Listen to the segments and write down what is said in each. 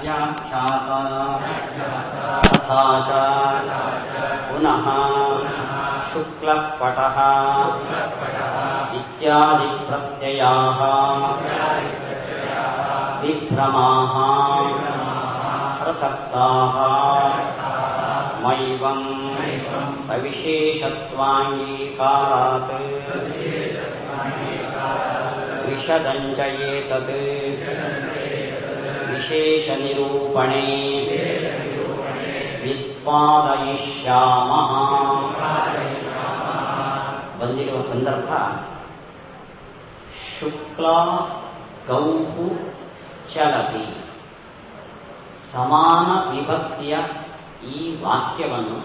ವ್ಯಾಖ್ಯಾತ ತಥಾ ಚ ಪುನಃ ಶುಕ್ಲಪಟಃ ಇತ್ಯಾದಿ ಪ್ರತ್ಯಯಾಃ ವಿಭ್ರಮಾಃ ಪ್ರಸಕ್ತಾಃ ಮೈವಂ ಸವಿಶೇಷತ್ವಾಂಗೀಕಾರಾತ್ ವಿಶದಂಚ ಏತತ್ ವಿಶೇಷನಿರೂಪಣೆ ವ್ಯುತ್ಪಾದಯಿಷ್ಯಾಮಃ. ಬಂದಿರುವ ಸಂದರ್ಭ ಶುಕ್ಲ ಗೌಹು ಚಲತಿ. ಸಮಾನ ವಿಭಕ್ತಿಯ ಈ ವಾಕ್ಯವನ್ನು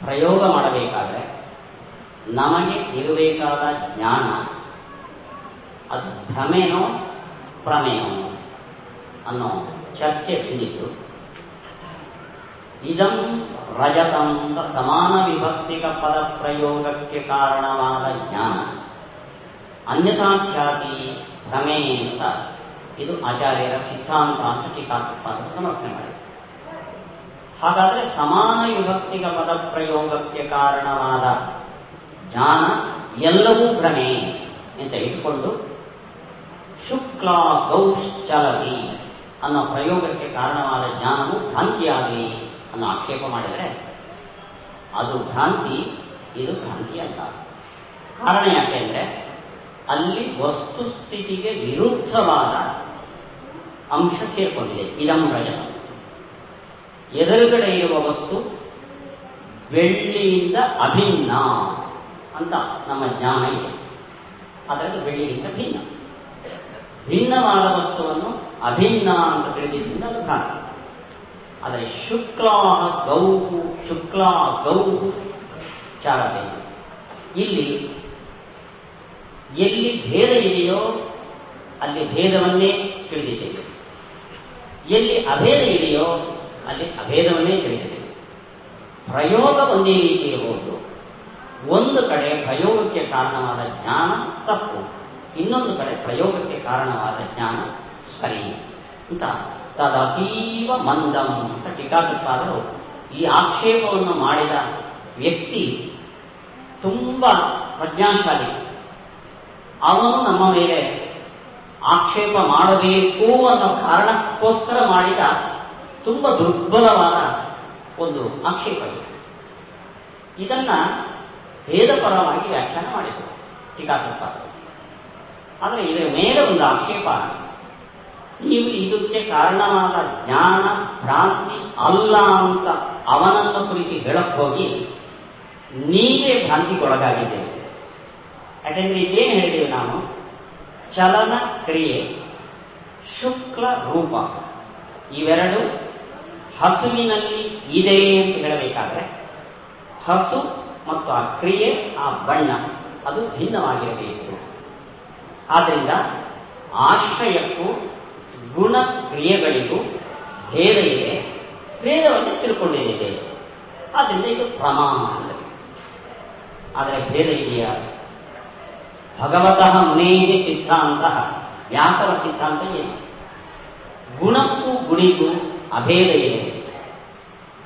ಪ್ರಯೋಗ ಮಾಡಬೇಕಾದರೆ ನಮಗೆ ಇರಬೇಕಾದ ಜ್ಞಾನ ಅದು ಭ್ರಮೆನೋ ಪ್ರಮೇಯೋ ಅನ್ನೋ ಚರ್ಚೆ ಬಂದಿತ್ತು. ಇದಂ ರಜತಂ ಅಂತ ಸಮಾನ ವಿಭಕ್ತಿಕ ಪದ ಪ್ರಯೋಗಕ್ಕೆ ಕಾರಣವಾದ ಜ್ಞಾನ ಅನ್ಯಥಾಖ್ಯಾತಿ ಭ್ರಮೆ ಅಂತ ಇದು ಆಚಾರ್ಯರ ಸಿದ್ಧಾಂತ ಅಂತ ಟೀಕಾಕೃತ್ಪಾದರು ಸಮರ್ಥನೆ ಮಾಡಿದರು. ಹಾಗಾದರೆ ಸಮಾನ ವಿಭಕ್ತಿಕ ಪದ ಪ್ರಯೋಗಕ್ಕೆ ಕಾರಣವಾದ ಜ್ಞಾನ ಎಲ್ಲವೂ ಭ್ರಮೆ ಅಂತ ಇಟ್ಟುಕೊಂಡು ಶುಕ್ಲ ಗೌಶ್ಚಲತಿ ಅನ್ನೋ ಪ್ರಯೋಗಕ್ಕೆ ಕಾರಣವಾದ ಜ್ಞಾನವು ಭ್ರಾಂತಿಯಾಗಲಿ ಅನ್ನೋ ಆಕ್ಷೇಪ ಮಾಡಿದರೆ ಅದು ಭ್ರಾಂತಿ, ಇದು ಭ್ರಾಂತಿ ಅಲ್ಲ. ಕಾರಣ ಯಾಕೆಂದರೆ ಅಲ್ಲಿ ವಸ್ತುಸ್ಥಿತಿಗೆ ವಿರುದ್ಧವಾದ ಅಂಶ ಸೇರ್ಕೊಂಡಿದೆ. ಇದಂ ರಜತ, ಎದುರುಗಡೆ ಇರುವ ವಸ್ತು ಬೆಳ್ಳಿಯಿಂದ ಅಭಿನ್ನ ಅಂತ ನಮ್ಮ ಜ್ಞಾನ ಇದೆ. ಅದರದ್ದು ಬೆಳ್ಳಿಗಿಂತ ಭಿನ್ನ. ಭಿನ್ನವಾದ ವಸ್ತುವನ್ನು ಅಭಿನ್ನ ಅಂತ ತಿಳಿದಿದ್ದರಿಂದ ಅದು ಭ್ರಾಂತಿ. ಆದರೆ ಶುಕ್ಲ ಗೌಹು ಚಾರತೆ, ಇಲ್ಲಿ ಎಲ್ಲಿ ಭೇದ ಇದೆಯೋ ಅಲ್ಲಿ ಭೇದವನ್ನೇ ತಿಳಿದಿದ್ದೇವೆ, ಎಲ್ಲಿ ಅಭೇದ ಇದೆಯೋ ಅಲ್ಲಿ ಅಭೇದವನ್ನೇ ತಿಳಿದಿದ್ದೇವೆ. ಪ್ರಯೋಗ ಒಂದೇ ರೀತಿ ಇರಬಹುದು. ಒಂದು ಕಡೆ ಪ್ರಯೋಗಕ್ಕೆ ಕಾರಣವಾದ ಜ್ಞಾನ ತಪ್ಪು, ಇನ್ನೊಂದು ಕಡೆ ಪ್ರಯೋಗಕ್ಕೆ ಕಾರಣವಾದ ಜ್ಞಾನ ಸರಿ ಅಂತ ತದತೀವ ಮಂದಂ ಅಂತ ಟೀಕಾಕೃತ್ಪಾದರು ಈ ಆಕ್ಷೇಪವನ್ನು ಮಾಡಿದ ವ್ಯಕ್ತಿ ತುಂಬ ಪ್ರಜ್ಞಾಶಾಲಿ. ಅವನು ನಮ್ಮ ಮೇಲೆ ಆಕ್ಷೇಪ ಮಾಡಬೇಕು ಅನ್ನೋ ಕಾರಣಕ್ಕೋಸ್ಕರ ಮಾಡಿದ ತುಂಬ ದುರ್ಬಲವಾದ ಒಂದು ಆಕ್ಷೇಪ ಇದೆ. ಇದನ್ನ ಭೇದಪರವಾಗಿ ವ್ಯಾಖ್ಯಾನ ಮಾಡಿದರು ಟೀಕಾಕೃತ್ಪಾದರು. ಆದರೆ ಇದರ ಮೇಲೆ ಒಂದು ಆಕ್ಷೇಪ, ನೀವು ಇದಕ್ಕೆ ಕಾರಣವಾದ ಜ್ಞಾನ ಭ್ರಾಂತಿ ಅಲ್ಲ ಅಂತ ಅವನನ್ನು ಕುರಿತು ಹೇಳಕ್ ಹೋಗಿ ನೀವೇ ಭ್ರಾಂತಿಗೊಳಗಾಗಿದ್ದೇವೆ. ಯಾಕೆಂದ್ರೆ ಇದೇನು ಹೇಳಿದ್ದೇವೆ ನಾವು, ಚಲನ ಕ್ರಿಯೆ ಶುಕ್ಲ ರೂಪ ಇವೆರಡು ಹಸುವಿನಲ್ಲಿ ಇದೆ ಅಂತ ಹೇಳಬೇಕಾದ್ರೆ ಹಸು ಮತ್ತು ಆ ಕ್ರಿಯೆ, ಆ ಬಣ್ಣ ಅದು ಭಿನ್ನವಾಗಿರಬೇಕು. ಆದ್ದರಿಂದ ಆಶ್ರಯಕ್ಕೂ ಗುಣ ಕ್ರಿಯೆಗಳಿಗೂ ಭೇದ ಇದೆ, ಭೇದವನ್ನು ತಿಳ್ಕೊಂಡಿದ್ದೇವೆ. ಆದ್ದರಿಂದ ಇದು ಪ್ರಮಾಣ ಅಲ್ಲ. ಆದರೆ ಭೇದ ಇದೆಯಾ? ಭಗವತಃ ಮುನೇಹಿ ಸಿದ್ಧಾಂತ, ವ್ಯಾಸರ ಸಿದ್ಧಾಂತ ಏನು? ಗುಣಕ್ಕೂ ಗುಣಿಗೂ ಅಭೇದ ಇದೆ,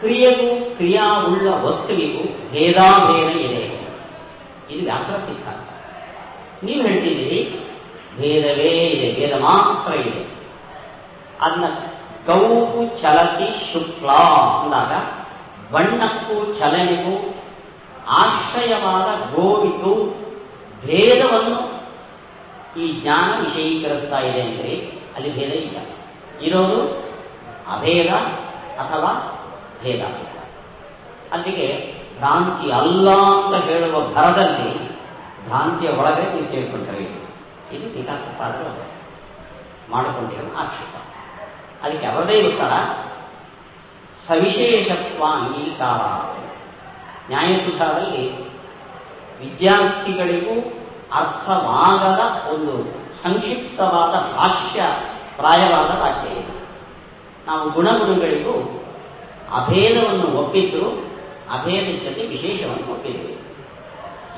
ಕ್ರಿಯೆಗೂ ಕ್ರಿಯಾವುಳ್ಳ ವಸ್ತುವಿಗೂ ಭೇದಾಭೇದ ಇದೆ. ಇದು ವ್ಯಾಸರ ಸಿದ್ಧಾಂತ. ನೀವು ಹೇಳ್ತಿದ್ದೀರಿ ಭೇದವೇ ಇದೆ, ಭೇದ ಮಾತ್ರ ಇದೆ. ಅದನ್ನ ಗೌಹು ಚಲತಿ ಶುಕ್ಲ ಅಂದಾಗ ಬಣ್ಣಕ್ಕೂ ಚಲನೆಗೂ ಆಶ್ರಯವಾದ ಗೋವಿಗೂ ಭೇದವನ್ನು ಈ ಜ್ಞಾನ ವಿಷಯೀಕರಿಸ್ತಾ ಇದೆ ಅಂದರೆ ಅಲ್ಲಿ ಭೇದ ಇಲ್ಲ. ಇರೋದು ಅಭೇದ ಅಥವಾ ಭೇದ. ಅಲ್ಲಿಗೆ ಭ್ರಾಂತಿ ಅಲ್ಲ ಅಂತ ಹೇಳುವ ಭರದಲ್ಲಿ ಭ್ರಾಂತಿಯ ಒಳಗೆ ನೀವು ಸೇರಿಕೊಂಡ್ರೆ ಇದು ಟೀಕಾಕೃತ್ಪಾದರು ಮಾಡಿಕೊಂಡಿರುವ ಆಕ್ಷೇಪ. ಅದಕ್ಕೆ ಅವರದೇ ಉತ್ತರ ಸವಿಶೇಷತ್ವ ಅಂಗೀಕಾರ. ನ್ಯಾಯಸುಧಾದಲ್ಲಿ ವಿದ್ಯಾರ್ಥಿಗಳಿಗೂ ಅರ್ಥವಾಗದ ಒಂದು ಸಂಕ್ಷಿಪ್ತವಾದ ಭಾಷ್ಯ ಪ್ರಾಯವಾದ ವಾಕ್ಯ ಇದೆ. ನಾವು ಗುಣಗಳಿಗೂ ಅಭೇದವನ್ನು ಒಪ್ಪಿದ್ರು, ಅಭೇದ ಜೊತೆ ವಿಶೇಷವನ್ನು ಒಪ್ಪಿದ್ವಿ.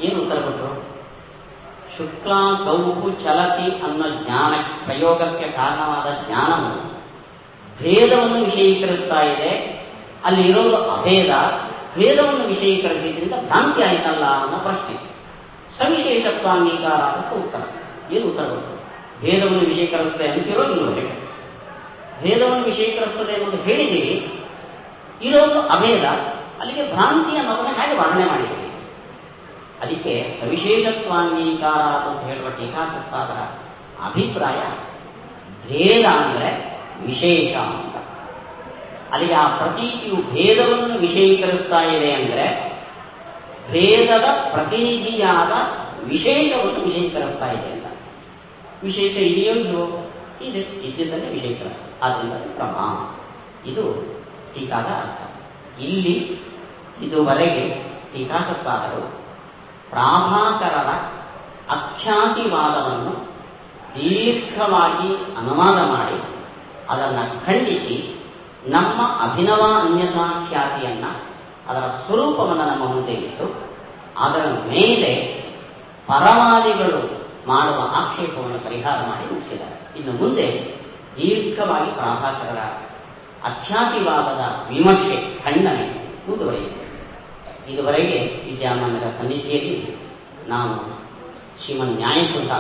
ಏನು ಉತ್ತರ ಕೊಟ್ಟರು? ಶುಕ್ಲಾ ಗೌಹು ಚಲತಿ ಅನ್ನೋ ಜ್ಞಾನ ಪ್ರಯೋಗಕ್ಕೆ ಕಾರಣವಾದ ಜ್ಞಾನವು ಭೇದವನ್ನು ವಿಷಯೀಕರಿಸ್ತಾ ಇದೆ. ಅಲ್ಲಿ ಇರೋದು ಅಭೇದ, ಭೇದವನ್ನು ವಿಷಯೀಕರಿಸಿದ್ರಿಂದ ಭ್ರಾಂತಿ ಆಯ್ತಲ್ಲ ಅನ್ನೋ ಪ್ರಶ್ನೆ. ಸವಿಶೇಷತ್ವ ಅಂಗೀಕಾರ ಅದಕ್ಕೆ ಉತ್ತರ. ಏನು ಉತ್ತರ ಗೊತ್ತು? ಭೇದವನ್ನು ವಿಷಯೀಕರಿಸ್ತದೆ ಅಂತಿರೋ ಇಲ್ಲೋ ಹೇಗೆ? ಭೇದವನ್ನು ವಿಷಯೀಕರಿಸ್ತದೆ ಅನ್ನೋದು ಹೇಳಿದ್ದೀರಿ, ಇರೋದು ಅಭೇದ, ಅಲ್ಲಿಗೆ ಭ್ರಾಂತಿ ಅನ್ನೋದನ್ನು ಹೇಗೆ ವರ್ಣನೆ ಮಾಡಿದ್ದೀರಿ? ಅದಕ್ಕೆ ಸವಿಶೇಷತ್ವಾಂಗೀಕಾರ ಅಂತ ಹೇಳುವ ಟೀಕಾಕೃತ್ಪಾದರ ಅಭಿಪ್ರಾಯ ಭೇದ ಅಂದರೆ ವಿಶೇಷ ಅಂತ. ಅಲ್ಲಿಗೆ ಆ ಪ್ರತೀತಿಯು ಭೇದವನ್ನು ವಿಷಯೀಕರಿಸ್ತಾ ಇದೆ ಅಂದರೆ ಭೇದದ ಪ್ರತಿನಿಧಿಯಾದ ವಿಶೇಷವನ್ನು ವಿಷಯೀಕರಿಸ್ತಾ ಇದೆ ಅಂತ. ವಿಶೇಷ ಇದೆಯೋ ಇಲ್ಲವೋ? ಇದೆ, ಇದ್ದಿದ್ದನ್ನೇ ವಿಷಯೀಕರಿಸ್ತಾ. ಆದ್ದರಿಂದ ಪ್ರಮಾ. ಇದು ಟೀಕಾದ ಅರ್ಥ. ಇಲ್ಲಿ ಇದುವರೆಗೆ ಟೀಕಾಕೃತ್ಪಾದರು ಪ್ರಾಭಾಕರರ ಅಖ್ಯಾತಿವಾದವನ್ನು ದೀರ್ಘವಾಗಿ ಅನುವಾದ ಮಾಡಿ ಅದನ್ನು ಖಂಡಿಸಿ ನಮ್ಮ ಅಭಿನವ ಅನ್ಯಥಾ ಖ್ಯಾತಿಯನ್ನು, ಅದರ ಸ್ವರೂಪವನ್ನು ನಮ್ಮ ಮುಂದೆ ಇಟ್ಟು ಅದರ ಮೇಲೆ ಪರವಾದಿಗಳು ಮಾಡುವ ಆಕ್ಷೇಪವನ್ನು ಪರಿಹಾರ ಮಾಡಿ ಮುಗಿಸಿದ್ದಾರೆ. ಇನ್ನು ಮುಂದೆ ದೀರ್ಘವಾಗಿ ಪ್ರಾಭಾಕರರ ಅಖ್ಯಾತಿವಾದದ ವಿಮರ್ಶೆ, ಖಂಡನೆ ಮುಂದುವರಿಯುತ್ತದೆ. ಇದುವರೆಗೆ ವಿದ್ಯಾಮಾನ್ಯರ ಸನ್ನಿಧಿಯಲ್ಲಿ ನಾವು ಶ್ರೀಮನ್ ನ್ಯಾಯಸುಧಾ,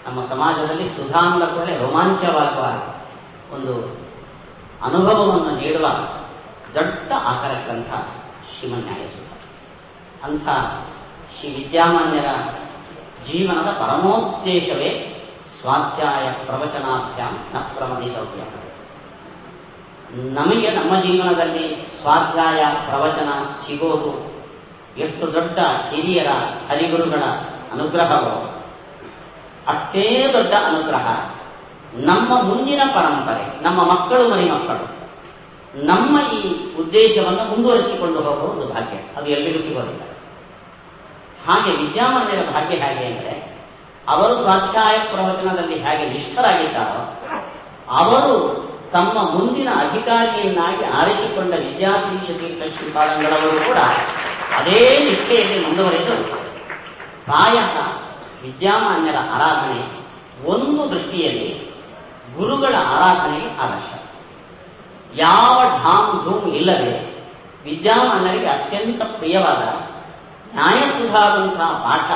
ನಮ್ಮ ಸಮಾಜದಲ್ಲಿ ಸುಧಾ ಅಂದ ಕೂಡಲೇ ರೋಮಾಂಚವಾಗುವ ಒಂದು ಅನುಭವವನ್ನು ನೀಡುವ ದೊಡ್ಡ ಆಕರ ಗ್ರಂಥ ಶ್ರೀಮನ್ ನ್ಯಾಯಸುಧಾ. ಅಂಥ ಶ್ರೀ ವಿದ್ಯಾಮಾನ್ಯರ ಜೀವನದ ಪರಮೋದ್ದೇಶವೇ ಸ್ವಾಧ್ಯಾಯ ಪ್ರವಚನಾಭ್ಯಾಂ ನ ಪ್ರಮದಿತವ್ಯ. ನಮಗೆ ನಮ್ಮ ಜೀವನದಲ್ಲಿ ಸ್ವಾಧ್ಯಾಯ ಪ್ರವಚನ ಸಿಗೋದು ಎಷ್ಟು ದೊಡ್ಡ ಹಿರಿಯರ ಹರಿಗುರುಗಳ ಅನುಗ್ರಹವೋ ಅಷ್ಟೇ ದೊಡ್ಡ ಅನುಗ್ರಹ ನಮ್ಮ ಮುಂದಿನ ಪರಂಪರೆ, ನಮ್ಮ ಮಕ್ಕಳು ಮರಿಮಕ್ಕಳು ನಮ್ಮ ಈ ಉದ್ದೇಶವನ್ನು ಮುಂದುವರಿಸಿಕೊಂಡು ಹೋಗುವ ಒಂದು ಭಾಗ್ಯ. ಅದು ಎಲ್ರಿಗೂ ಸಿಗೋದಿಲ್ಲ. ಹಾಗೆ ವಿದ್ಯಾಮಾನ್ಯರ ಭಾಗ್ಯ ಹೇಗೆ ಅಂದರೆ, ಅವರು ಸ್ವಾಧ್ಯಾಯ ಪ್ರವಚನದಲ್ಲಿ ಹೇಗೆ ನಿಷ್ಠರಾಗಿದ್ದಾರೋ ಅವರು ತಮ್ಮ ಮುಂದಿನ ಅಧಿಕಾರಿಯನ್ನಾಗಿ ಆರಿಸಿಕೊಂಡ ವಿದ್ಯಾಧೀಶ ತೀರ್ಥ ಶ್ರೀಪಾದಂಗಳವರು ಕೂಡ ಅದೇ ನಿಷ್ಠೆಯಲ್ಲಿ ಮುಂದುವರೆದು ಪ್ರಾಯಃ ವಿದ್ಯಾಮಾನ್ಯರ ಆರಾಧನೆ ಒಂದು ದೃಷ್ಟಿಯಲ್ಲಿ ಗುರುಗಳ ಆರಾಧನೆಗೆ ಆದರ್ಶ. ಯಾವ ಢಾಮ್ ಧೂಮ್ ಇಲ್ಲದೆ ವಿದ್ಯಾಮಾನ್ಯರಿಗೆ ಅತ್ಯಂತ ಪ್ರಿಯವಾದ ನ್ಯಾಯಸುಧಾದಂತಹ ಪಾಠ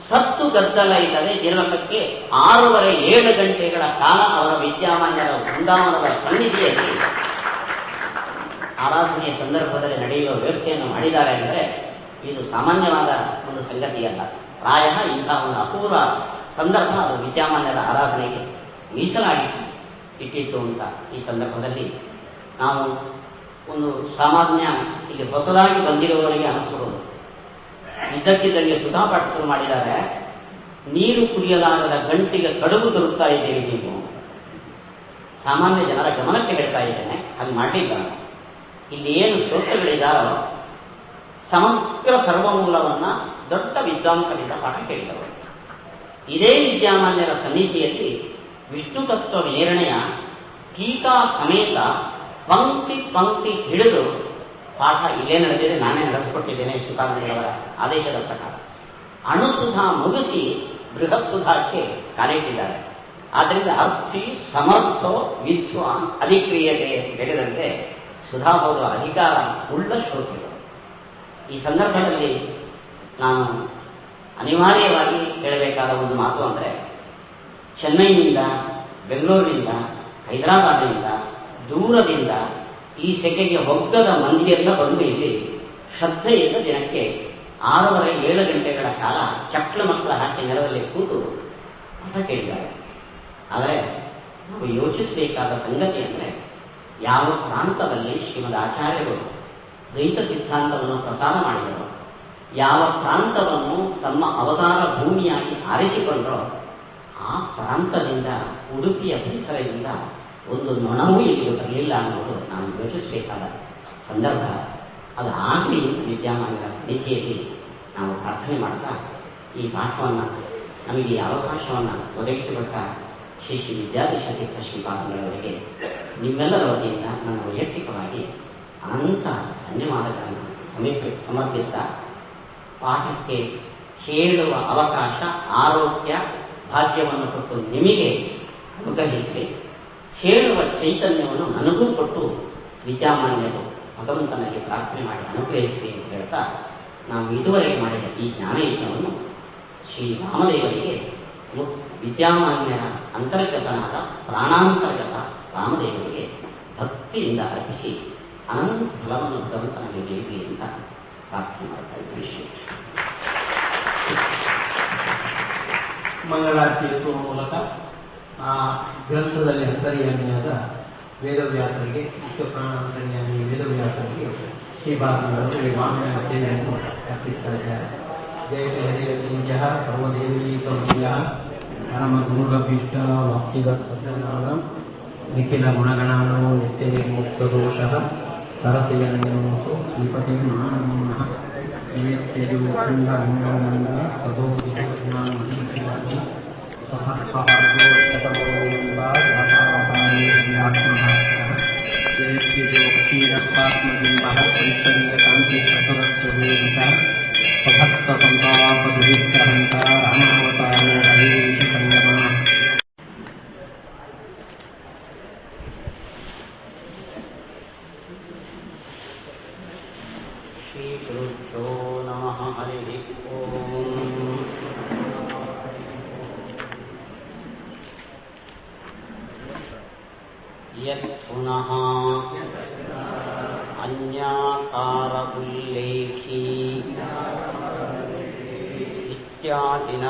ಸತ್ತು ಗದ್ದಲ ಇಲ್ಲದೆ ದಿವಸಕ್ಕೆ 6-7 ಗಂಟೆಗಳ ಕಾಲ ಅವರ ವಿದ್ಯಾಮಾನ್ಯರ ವೃಂದಾವನದ ಸನ್ನಿಧಿಯಲ್ಲಿ ಆರಾಧನೆಯ ಸಂದರ್ಭದಲ್ಲಿ ನಡೆಯುವ ವ್ಯವಸ್ಥೆಯನ್ನು ಮಾಡಿದ್ದಾರೆ ಅಂದರೆ ಇದು ಸಾಮಾನ್ಯವಾದ ಒಂದು ಸಂಗತಿಯಲ್ಲ. ಪ್ರಾಯಃ ಇಂತಹ ಒಂದು ಅಪೂರ್ವ ಸಂದರ್ಭ ಅದು ವಿದ್ಯಾಮಾನ್ಯರ ಆರಾಧನೆಗೆ ಮೀಸಲಾಗಿತ್ತು, ಇಟ್ಟಿತ್ತು ಅಂತ ಈ ಸಂದರ್ಭದಲ್ಲಿ ನಾವು ಒಂದು ಸಾಮಾನ್ಯ ಇಲ್ಲಿ ಹೊಸದಾಗಿ ಬಂದಿರುವವರಿಗೆ ಅನಿಸ್ಕೊಡೋದು. ಇದ್ದಕ್ಕಿದ್ದಂಗೆ ಸುಧಾಪಾಠ ಶುರು ಮಾಡಿದ್ದಾರೆ. ನೀರು ಕುಡಿಯಲಾಗದ ಗಂಟಿಗೆ ಕಡುಬು ತರುತ್ತಾ ಇದ್ದೀರಿ ನೀವು. ಸಾಮಾನ್ಯ ಜನರ ಗಮನಕ್ಕೆ ಹೇಳ್ತಾ ಇದ್ದೇನೆ, ಹಾಗೆ ಮಾಡಲಿಲ್ಲ. ಇಲ್ಲಿ ಏನು ಶ್ರೋತೃಗಳಿದ್ದಾರೋ ಸಮಗ್ರ ಸರ್ವಮೂಲವನ್ನ ದೊಡ್ಡ ವಿದ್ವಾಂಸರಿಂದ ಪಾಠ ಕೇಳಿದವರು. ಇದೇ ವಿದ್ಯಾಮಾನ್ಯರ ಸನ್ನಿಧಿಯಲ್ಲಿ ವಿಷ್ಣು ತತ್ವ ವಿನಿರ್ಣಯ ಟೀಕಾ ಸಮೇತ ಪಂಕ್ತಿ ಪಂಕ್ತಿ ಹಿಡಿದು ಪಾಠ ಇಲ್ಲೇ ನಡೆದಿದೆ, ನಾನೇ ನಡೆಸಿಕೊಟ್ಟಿದ್ದೇನೆ ಶ್ರೀಪಾದಂಗಳವರ ಆದೇಶದ ಪ್ರಕಾರ. ಅಣುಸುಧಾ ಮುಗಿಸಿ ಬೃಹತ್ಸುಧಾಕ್ಕೆ ಕಾಲಿಟ್ಟಿದ್ದಾರೆ. ಆದ್ದರಿಂದ ಅರ್ಥಿ ಸಮರ್ಥೋ ವಿದ್ವಾನ್ ಅಧಿಕ್ರಿಯತೆ ಅಂತ ಹೇಳಿದಂತೆ ಸುಧಾ ಓದುವ ಅಧಿಕಾರ ಉಳ್ಳ ಶ್ರೋತೃಗಳು. ಈ ಸಂದರ್ಭದಲ್ಲಿ ನಾನು ಅನಿವಾರ್ಯವಾಗಿ ಹೇಳಬೇಕಾದ ಒಂದು ಮಾತು ಅಂದರೆ, ಚೆನ್ನೈನಿಂದ, ಬೆಂಗಳೂರಿನಿಂದ, ಹೈದರಾಬಾದ್ನಿಂದ, ದೂರದಿಂದ ಈ ಸೆಕೆಗೆ ಒಗ್ಗದ ಮಂದಿಯೆಲ್ಲ ಬಂದು ಇಲ್ಲಿ ಶ್ರದ್ಧೆಯಿಂದ ದಿನಕ್ಕೆ 6-7 ಗಂಟೆಗಳ ಕಾಲ ಚಕ್ಳ ಮಕ್ಕಳ ಹಾಕಿ ನೆಲದಲ್ಲಿ ಕೂತು ಅಂತ ಕೇಳಿದ್ದಾರೆ. ಆದರೆ ನಾವು ಯೋಚಿಸಬೇಕಾದ ಸಂಗತಿ ಅಂದರೆ, ಯಾವ ಪ್ರಾಂತದಲ್ಲಿ ಶ್ರೀಮದ್ ಆಚಾರ್ಯರು ದ್ವೈತ ಸಿದ್ಧಾಂತವನ್ನು ಪ್ರಸಾರ ಮಾಡಿದರೋ, ಯಾವ ಪ್ರಾಂತವನ್ನು ತಮ್ಮ ಅವತಾರ ಭೂಮಿಯಾಗಿ ಆರಿಸಿಕೊಂಡರೋ ಆ ಪ್ರಾಂತದಿಂದ, ಉಡುಪಿಯ ಪರಿಸರದಿಂದ ಒಂದು ನೊಣವೂ ಇಲ್ಲಿ ಬರಲಿಲ್ಲ ಅನ್ನೋದು ನಾನು ಯೋಚಿಸಬೇಕಾದ ಸಂದರ್ಭ. ಅದು ಆಗಲಿ ಅಂತ ವಿದ್ಯಾಮಾನ್ಯರ ಸನ್ನಿಧಿಯಲ್ಲಿ ನಾವು ಪ್ರಾರ್ಥನೆ ಮಾಡ್ತಾ ಈ ಪಾಠವನ್ನು, ನಮಗೆ ಈ ಅವಕಾಶವನ್ನು ಒದಗಿಸಿಕೊಟ್ಟ ಶ್ರೀ ಶ್ರೀ ವಿದ್ಯಾಧೀಶ ತೀರ್ಥ ಶ್ರೀಪಾದಂಗಳವರಿಗೆ ನಿಮ್ಮೆಲ್ಲರ ವತಿಯಿಂದ ನನ್ನ ವೈಯಕ್ತಿಕವಾಗಿ ಅನಂತ ಧನ್ಯವಾದಗಳನ್ನು ಸಮರ್ಪಿಸ್ತಾ ಪಾಠಕ್ಕೆ ಕೇಳುವ ಅವಕಾಶ, ಆರೋಗ್ಯ, ಭಾಗ್ಯವನ್ನು ಕೊಟ್ಟು ನಿಮಗೆ ಅನುಗ್ರಹಿಸಿ, ಹೇಳುವ ಚೈತನ್ಯವನ್ನು ನನಗೂ ಕೊಟ್ಟು ವಿದ್ಯಾಮಾನ್ಯರು ಭಗವಂತನಲ್ಲಿ ಪ್ರಾರ್ಥನೆ ಮಾಡಿ ಅನುಗ್ರಹಿಸಿ ಅಂತ ಹೇಳ್ತಾ, ನಾವು ಇದುವರೆಗೆ ಮಾಡಿದ ಈ ಜ್ಞಾನಯಜ್ಞವನ್ನು ಶ್ರೀರಾಮದೇವರಿಗೆ ವಿದ್ಯಾಮಾನ್ಯರ ಅಂತರ್ಗತನಾದ ಪ್ರಾಣಾಂತರ್ಗತ ರಾಮದೇವರಿಗೆ ಭಕ್ತಿಯಿಂದ ಅರ್ಪಿಸಿ ಅನಂತ ಫಲವನ್ನು ಭಗವಂತನಿಗೆ ನೀಡಲಿ ಅಂತ ಪ್ರಾರ್ಥನೆ ಮಾಡ್ತಾ ಇದ್ದೀವಿ. ಮಂಗಳಾರತಿ ಎತ್ತುವ ಮೂಲಕ ಆ ಗ್ರಂಥದಲ್ಲಿ ಅಂತರ್ಯಾಮಿಯಾದ ವೇದವ್ಯಾಸರಿಗೆ, ಮುಖ್ಯ ಪ್ರಾಣ ಅಂತರ್ಯಾಮಿ ವೇದವ್ಯಾಸರಿಗೆ ಶ್ರೀಪಾದಂಗಳವರು ಮಾವಿನ ಸೇವೆಯನ್ನು ಅರ್ಪಿಸ್ತಾ ಇದ್ದಾರೆ. ಜಯ ಜಯ ಸರ್ವದೇವೀ ಕೌಶಲ್ಯ ಪರಮ ಗುರುಭೀಷ್ಟ ವಾಕ್ಯದ ಸಜ್ಜನಾದ ನಿಖಿಲ ಗುಣಗಣಾನೋ ನಿತ್ಯ ನಿರ್ಮುಕ್ತ ದೋಷಃ ಸರಸಿಯನಯನೋಸು ಶ್ರೀಪತಿ ಮಾನಮೋನಃ ಸದೋ ಶ್ರೀ ಗುರುಭ್ಯೋ ನಮಃ. ಹರಿ ಓಂ. ಯತ್ ಪುನಃ ಅನ್ಯಾಕಾರ ಉಲ್ಲೇಖಿ ಇತ್ಯಾದಿನ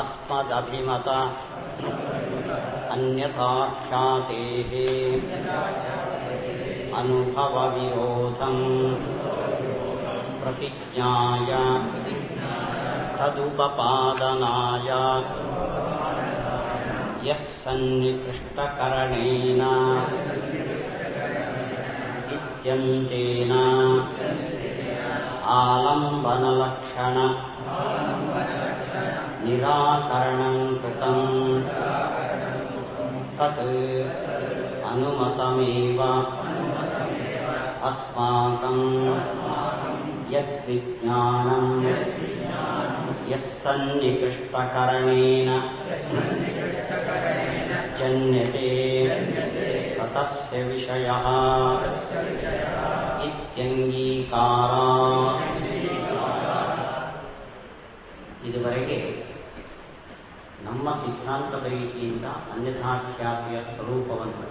ಅಸ್ಮದಭಿಮತ ಅನ್ಯಥಾಖ್ಯಾತೇಃ ಅನುಭವ ವಿರೋಧಂ ಪ್ರತಿಜ್ಞಾಯ ತದುಪಪಾದನಾಯ ಯಃ ಸನ್ನಿಕೃಷ್ಟಕರಣೇನ ಇತ್ಯಂತೇನ ಆಲಂಬನಲಕ್ಷಣ ನಿರಾಕರಣಂ ಕೃತಂ ತತ್ ಅನುಮತಮೇವ ಅಸ್ಮಾಕಂ ಯದ್ವಿಜ್ಞಾನಂ ಯಸ್ ಸನ್ನಿಕೃಷ್ಟಕರಣೇನ ಜನ್ಯತೆ ಸತಸ್ಯ ವಿಷಯಃ ಇತ್ಯಂಗೀಕಾರಾತ್. ಇದುವರೆಗೆ ನಮ್ಮ ಸಿದ್ಧಾಂತದ ರೀತಿಯಿಂದ ಅನ್ಯಥಾಖ್ಯಾತಿಯ ಸ್ವರೂಪವನ್ನು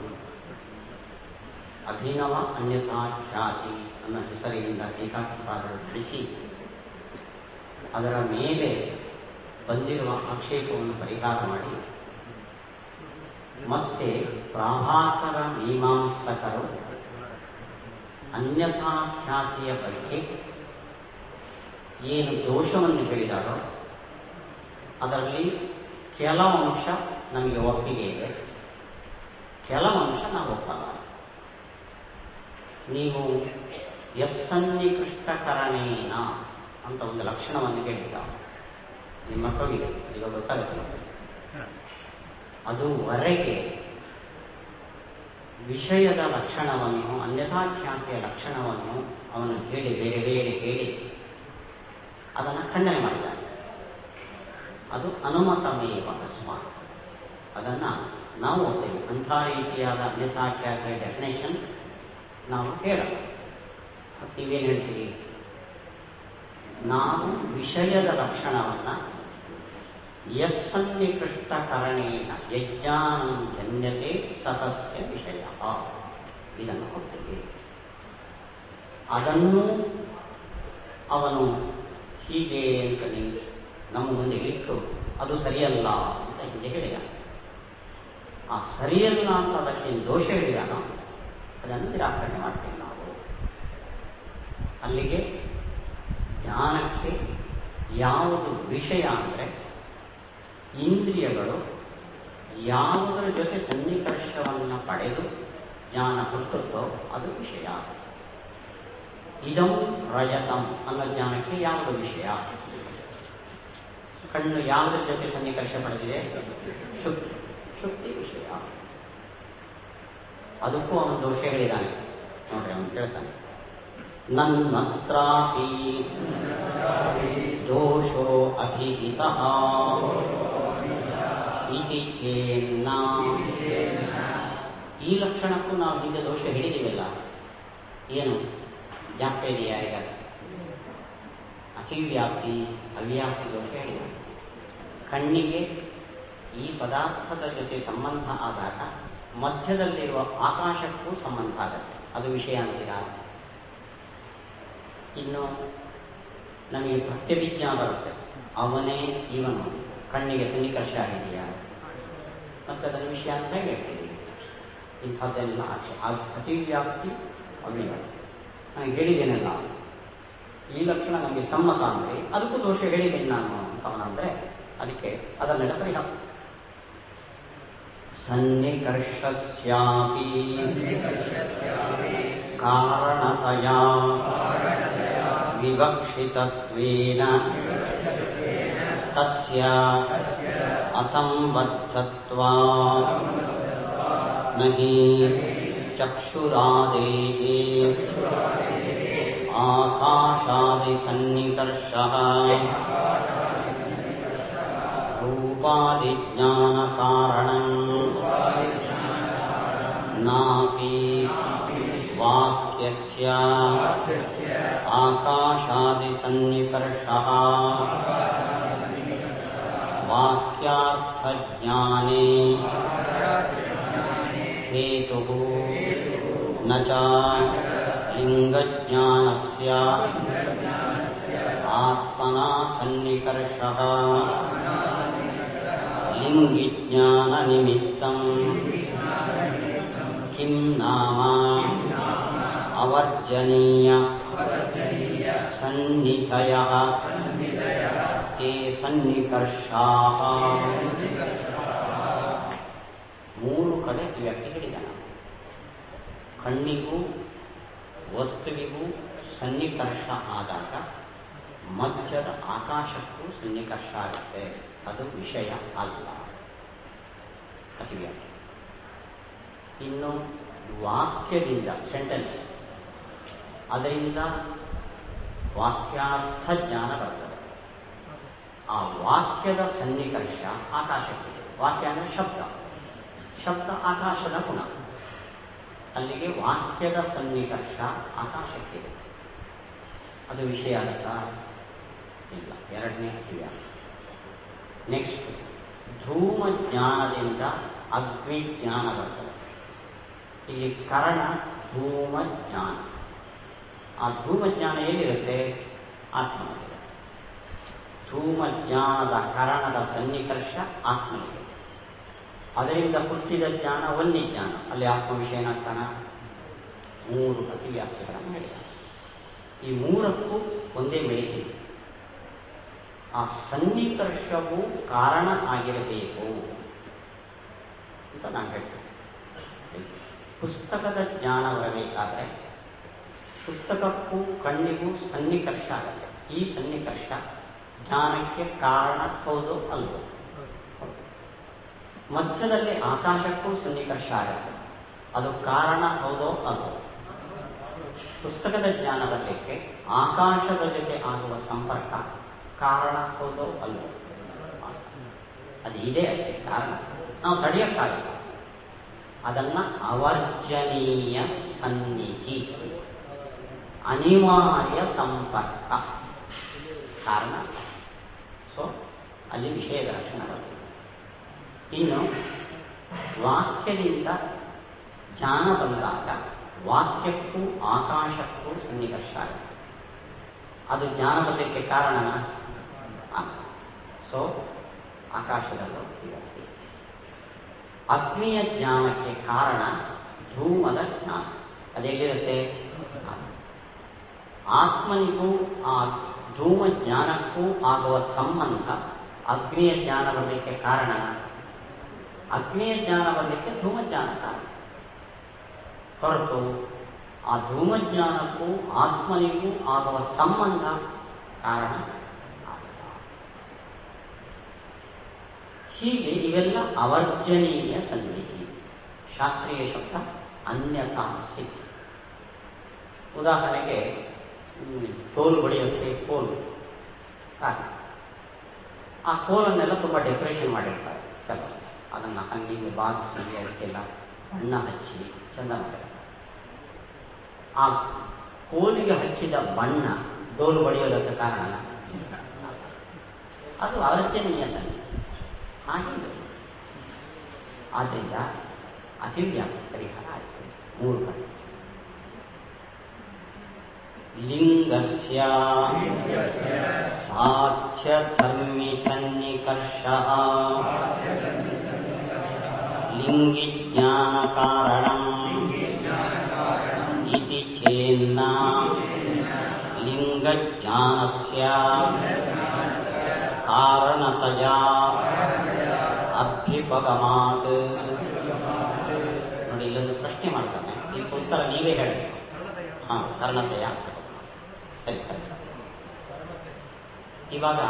ಅಭಿನವ ಅನ್ಯಥಾಖ್ಯಾತಿ ಅನ್ನೋ ಹೆಸರಿನಿಂದ ಟೀಕಾಕೃಪಾದರು ತಿಳಿಸಿ, ಅದರ ಮೇಲೆ ಬಂದಿರುವ ಆಕ್ಷೇಪವನ್ನು ಪರಿಹಾರ ಮಾಡಿ, ಮತ್ತೆ ಪ್ರಾಭಾಕರ ಮೀಮಾಂಸಕರು ಅನ್ಯಥಾಖ್ಯಾತಿಯ ಬಗ್ಗೆ ಏನು ದೋಷವನ್ನು ಹೇಳಿದಾರೋ ಅದರಲ್ಲಿ ಕೆಲವು ಅಂಶ ನಮಗೆ ಒಪ್ಪಿಗೆ ಇದೆ, ಕೆಲವು ಅಂಶ ನಾವು ಒಪ್ಪಲ್ಲ. ನೀವು ಯಸ್ಸನ್ನಿಕೃಷ್ಟಕರಣೇನ ಅಂತ ಒಂದು ಲಕ್ಷಣವನ್ನು ಹೇಳಿದ್ದ ನಿಮ್ಮ ಮಕ್ಕಳಿಗೆ ಈಗ ಗೊತ್ತಾಗುತ್ತೆ. ಅದುವರೆಗೆ ವಿಷಯದ ಲಕ್ಷಣವನ್ನು, ಅನ್ಯಥಾಖ್ಯಾತಿಯ ಲಕ್ಷಣವನ್ನು ಅವನು ಹೇಳಿ ಬೇರೆ ಬೇರೆ ಹೇಳಿ ಅದನ್ನು ಖಂಡನೆ ಮಾಡಿದ್ದಾನೆ. ಅದು ಅನುಮತಮೇವ ಅಸ್ಮಾತ್. ಅದನ್ನು ನಾವು ಓದ್ತೇವೆ. ಅಂಥ ರೀತಿಯಾದ ಅನ್ಯಥಾಖ್ಯಾತಿಯ ಡೆಫಿನೇಷನ್ ನಾವು ಹೇಳಲ್ಲ. ನೀವೇನು ಹೇಳ್ತೀರಿ? ನಾವು ವಿಷಯದ ಲಕ್ಷಣವನ್ನು ಯಸ್ಸನ್ನಿಕೃಷ್ಟಕರಣೇನ ಯಜ್ಞಾನಂ ಜನ್ಯತೆ ಸತಸ್ಯ ವಿಷಯ, ಇದನ್ನು ಕೊಡ್ತೇವೆ. ಅದನ್ನು ಅವನು ಹೀಗೆ ಅಂತ ನೀವು ನಮ್ಮ ಮುಂದೆ ಇಟ್ಟು ಅದು ಸರಿಯಲ್ಲ ಅಂತ ಹಿಂದೆ ಹೇಳಿದ. ಆ ಸರಿಯಲ್ಲ ಅಂತ ಅದಕ್ಕೆ ದೋಷ ಹೇಳಿದಾನೋ ಅದನ್ನು ನಿರಾಕರಣೆ ಮಾಡ್ತೇವೆ ನಾವು. ಅಲ್ಲಿಗೆ ಜ್ಞಾನಕ್ಕೆ ಯಾವುದು ವಿಷಯ ಅಂದರೆ, ಇಂದ್ರಿಯಗಳು ಯಾವುದರ ಜೊತೆ ಸನ್ನಿಕರ್ಷವನ್ನು ಪಡೆದು ಜ್ಞಾನ ಹುಟ್ಟುತ್ತೋ ಅದು ವಿಷಯ. ಇದಂ ರಜತಂ ಅನ್ನೋ ಜ್ಞಾನಕ್ಕೆ ಯಾವುದು ವಿಷಯ? ಕಣ್ಣು ಯಾವುದರ ಜೊತೆ ಸನ್ನಿಕರ್ಷ ಪಡೆದಿದೆ? ಶುಕ್ತಿ. ಶುಕ್ತಿ ವಿಷಯ. ಅದಕ್ಕೂ ಅವನು ದೋಷ ಹೇಳಿದ್ದಾನೆ. ನೋಡ್ರಿ, ಅವನು ಕೇಳ್ತಾನೆ, ನನ್ನತ್ರಾಪಿ ದೋಷೋ ಅಭಿಹಿತಃ ಇತಿ ಚೇನ್ನ. ಈ ಲಕ್ಷಣಕ್ಕೂ ನಾವು ಹಿಂದೆ ದೋಷ ಹೇಳಿದೀವಲ್ಲ, ಏನು ಜ್ಞಾಪಕ ಇದೆಯಾ? ಈಗ ಅತಿವ್ಯಾಪ್ತಿ ಅವ್ಯಾಪ್ತಿ ದೋಷ ಹೇಳಿದೆ. ಕಣ್ಣಿಗೆ ಈ ಪದಾರ್ಥದ ಜೊತೆ ಸಂಬಂಧ ಆದಾಗ ಮಧ್ಯದಲ್ಲಿರುವ ಆಕಾಶಕ್ಕೂ ಸಂಬಂಧ ಆಗತ್ತೆ, ಅದು ವಿಷಯ ಅಂತೀರ. ಇನ್ನು ನಮಗೆ ಪ್ರತ್ಯಭಿಜ್ಞಾ ಬರುತ್ತೆ, ಅವನೇ ಇವನು, ಕಣ್ಣಿಗೆ ಸನ್ನಿಕರ್ಷ ಆಗಿದೆಯಾ, ಮತ್ತು ಅದನ್ನು ವಿಷಯ ಅಂತ ಹೇಗೆ ಹೇಳ್ತೀವಿ. ಇಂಥದ್ದೆಲ್ಲ ಅತಿವ್ಯಾಪ್ತಿ ಅವ್ಯಾಪ್ತಿ ನನಗೆ ಹೇಳಿದ್ದೇನಲ್ಲ, ಈ ಲಕ್ಷಣ ನಮಗೆ ಸಮ್ಮತ ಅಂದರೆ ಅದಕ್ಕೂ ದೋಷ ಹೇಳಿದ್ದೇನೆ ನಾನು ಅಂತವನಂದರೆ ಅದಕ್ಕೆ ಅದನ್ನೆಲ್ಲ ಪರಿಹಾರ. ಸನ್ನಿಕರ್ಷಸ್ಯಾಪಿ ಕಾರಣತಯ ವಿವಕ್ಷಿತತ್ವೇನ ತಸ್ಯ ಅಸಂಬದ್ಧತ್ವಾತ್ ನಹಿ ಚಕ್ಷುರಾದೇಹಿ ಆಕಾಶಾದಿ ಸನ್ನಿಕರ್ಷಃ ರೂಪಾದಿ ಜ್ಞಾನ ಕಾರಣಂ ನಾಪಿ ವಾಕ್ಯಸ್ಯ ಆಕಾಶಾದಿ ಸನ್ನಿಕರ್ಷಃ ವಾಕ್ಯಾರ್ಥ ಜ್ಞಾನೇ ಹೇತುಃ ನ ಚ ಲಿಂಗಜ್ಞಾನಸ್ಯ ಆತ್ಮನಾ ಸನ್ನಿಕರ್ಷಃ ಲಿಂಗಿಜ್ಞಾನ ನಿಮಿತ್ತಂ ಕಿಂ ನಾಮ ಅವರ್ಜನೀಯ ಸನ್ನಿಧಯಃ ತೇ ಸನ್ನಿಕರ್ಷಾಃ. ಮೂರು ಕಡೆ ವ್ಯಕ್ತಿ ಹೇಳಿದ್ದಾನೆ. ಕಣ್ಣಿಗೂ ವಸ್ತುವಿಗೂ ಸನ್ನಿಕರ್ಷ ಆದಾಗ ಮಧ್ಯದ ಆಕಾಶಕ್ಕೂ ಸನ್ನಿಕರ್ಷ ಆಗುತ್ತೆ, ಅದು ವಿಷಯ ಅಲ್ಲ, ಅತಿವ್ಯಾಪ್ತಿ. ಇನ್ನು ವಾಕ್ಯದಿಂದ ಸೆಂಟೆನ್ಸ್, ಅದರಿಂದ ವಾಕ್ಯಾರ್ಥ ಜ್ಞಾನ ಬರ್ತದೆ. ಆ ವಾಕ್ಯದ ಸನ್ನಿಕರ್ಷ ಆಕಾಶಕ್ಕಿದೆ. ವಾಕ್ಯ ಅಂದರೆ ಶಬ್ದ, ಶಬ್ದ ಆಕಾಶದ ಗುಣ, ಅಲ್ಲಿಗೆ ವಾಕ್ಯದ ಸನ್ನಿಕರ್ಷ ಆಕಾಶಕ್ಕಿದೆ, ಅದು ವಿಷಯ ಆಗುತ್ತಾ? ಇಲ್ಲ. ಎರಡನೇ ಅತಿವ್ಯಾಪ್ತಿ. ನೆಕ್ಸ್ಟ್, ಧೂಮ ಜ್ಞಾನದಿಂದ ಅಗ್ನಿಜ್ಞಾನ ಬರ್ತದೆ. ಇಲ್ಲಿ ಕರಣ ಧೂಮ ಜ್ಞಾನ. ಆ ಧೂಮ ಜ್ಞಾನ ಎಲ್ಲಿರುತ್ತೆ? ಆತ್ಮನಲ್ಲಿರುತ್ತೆ. ಧೂಮ ಜ್ಞಾನದ ಕರಣದ ಸನ್ನಿಕರ್ಷ ಆತ್ಮನಿಗೆ. ಅದರಿಂದ ಹುಟ್ಟಿದ ಜ್ಞಾನ ವನ್ಯ ಜ್ಞಾನ, ಅಲ್ಲಿ ಆತ್ಮ ವಿಷಯನಾಗ್ತಾನ. ಮೂರು ಅತಿವ್ಯಾಪ್ತಿಗಳನ್ನು ಹೇಳಿದ. ಈ ಮೂರಕ್ಕೂ ಒಂದೇ ಮೆಡಿಸಿನ್. ಆ ಸನ್ನಿಕರ್ಷವು ಕಾರಣ ಆಗಿರಬೇಕು ಅಂತ ನಾನು ಹೇಳ್ತೇನೆ. ಪುಸ್ತಕದ ಜ್ಞಾನ ಬರಬೇಕಾದ್ರೆ ಪುಸ್ತಕಕ್ಕೂ ಕಣ್ಣಿಗೂ ಸನ್ನಿಕರ್ಷ ಆಗುತ್ತೆ. ಈ ಸನ್ನಿಕರ್ಷ ಜ್ಞಾನಕ್ಕೆ ಕಾರಣ ಹೌದು ಅಲ್ವೋ? ಮಧ್ಯದಲ್ಲಿ ಆಕಾಶಕ್ಕೂ ಸನ್ನಿಕರ್ಷ ಆಗುತ್ತೆ, ಅದು ಕಾರಣ ಹೌದೋ ಅಲ್ವೋ? ಪುಸ್ತಕದ ಜ್ಞಾನ ಬರಲಿಕ್ಕೆ ಆಕಾಶದ ಜೊತೆ ಆಗುವ ಸಂಪರ್ಕ ಕಾರಣ ಹೌದೋ ಅಲ್ವೋ? ಅದು ಇದೆ ಅಷ್ಟೇ ಕಾರಣ, ನಾವು ತಡೆಯಕ್ಕಾಗಲ್ಲ. ಅದನ್ನ ಅವರ್ಜನೀಯ ಸನ್ನಿಧಿ, ಅನಿವಾರ್ಯ ಸಂಪರ್ಕ, ಕಾರಣ. ಸೊ ಅಲ್ಲಿ ವಿಷಯದ ಲಕ್ಷಣ ಬರ್ತದೆ. ಇನ್ನು ವಾಕ್ಯದಿಂದ ಜ್ಞಾನ ಬಂದಾಗ ವಾಕ್ಯಕ್ಕೂ ಆಕಾಶಕ್ಕೂ ಸನ್ನಿಕರ್ಷ ಆಗುತ್ತೆ, ಅದು ಜ್ಞಾನ ಬರಲಿಕ್ಕೆ ಕಾರಣನ? ಸೊ ಆಕಾಶದಲ್ಲೂ ಸಿಗುತ್ತೆ. ಅಗ್ನಿಯ ಜ್ಞಾನಕ್ಕೆ ಕಾರಣ ಧೂಮದ ಜ್ಞಾನ, ಅದೆಲ್ಲಿರುತ್ತೆ? ಆತ್ಮನಿಗೂ ಆ ಧೂಮ ಜ್ಞಾನಕ್ಕೂ ಆಗುವ ಸಂಬಂಧ ಅಗ್ನಿಯ ಜ್ಞಾನ ಬರಲಿಕ್ಕೆ ಕಾರಣನ? ಅಗ್ನಿಯ ಜ್ಞಾನ ಬರಲಿಕ್ಕೆ ಧೂಮ ಜ್ಞಾನ ಕಾರಣ, ಹೊರತು ಆ ಧೂಮ ಜ್ಞಾನಕ್ಕೂ ಆತ್ಮನಿಗೂ ಆಗುವ ಸಂಬಂಧ ಕಾರಣ ಆಗಲ್ಲ. ಹೀಗೆ ಇವೆಲ್ಲ ಅವರ್ಜನೀಯ ಸನ್ನಿಧಿ. ಶಾಸ್ತ್ರೀಯ ಶಬ್ದ ಅನ್ಯಥಾ ಸಿದ್ಧ. ಉದಾಹರಣೆಗೆ ಕೋಲು ಹೊಡೆಯೋಕ್ಕೆ ಕೋಲು ಕಾರಣ. ಆ ಕೋಲನ್ನೆಲ್ಲ ತುಂಬ ಡೆಕೋರೇಷನ್ ಮಾಡಿರ್ತಾರೆ ಕೆಲವರು, ಅದನ್ನು ಹಣ್ಣಿಗೆ ಬಾಗಿಸಿ ಅದಕ್ಕೆಲ್ಲ ಬಣ್ಣ ಹಚ್ಚಿ ಚೆಂದ ಮಾಡಿರ್ತಾರೆ. ಆ ಕೋಲಿಗೆ ಹಚ್ಚಿದ ಬಣ್ಣ ಡೋಲು ಬಡಿಯೋದಕ್ಕೆ ಕಾರಣ ಅದು ಅರ್ಚನೀಯ ಸಂಗತಿ. ಹಾಗೆ ಆದ್ದರಿಂದ ಅತಿವ್ಯಾಪ್ತಿ ಪರಿಹಾರ ಆಗ್ತದೆ. 3 ಕಡೆ ಲಿಂಗಸ್ಯ ಸಾಧ್ಯ ಧರ್ಮಿ ಸನ್ನಿಕರ್ಷ ಲಿಂಗಿ ಜ್ಞಾನ ಕಾರಣಂ ಇತಿ ಚೇನ್ನ ಲಿಂಗ ಜ್ಞಾನಸ್ಯ ಕಾರಣತಯಾ ಅಭ್ಯುಪಗಮಾತ್. ನೋಡಿ, ಇಲ್ಲೊಂದು ಪ್ರಶ್ನೆ ಮಾಡ್ತಾನೆ, ಇದಕ್ಕೆ ಉತ್ತರ ನೀವೇ ಹೇಳಬೇಕು. ಕಾರಣತಯ ಸರಿ. ಇವಾಗ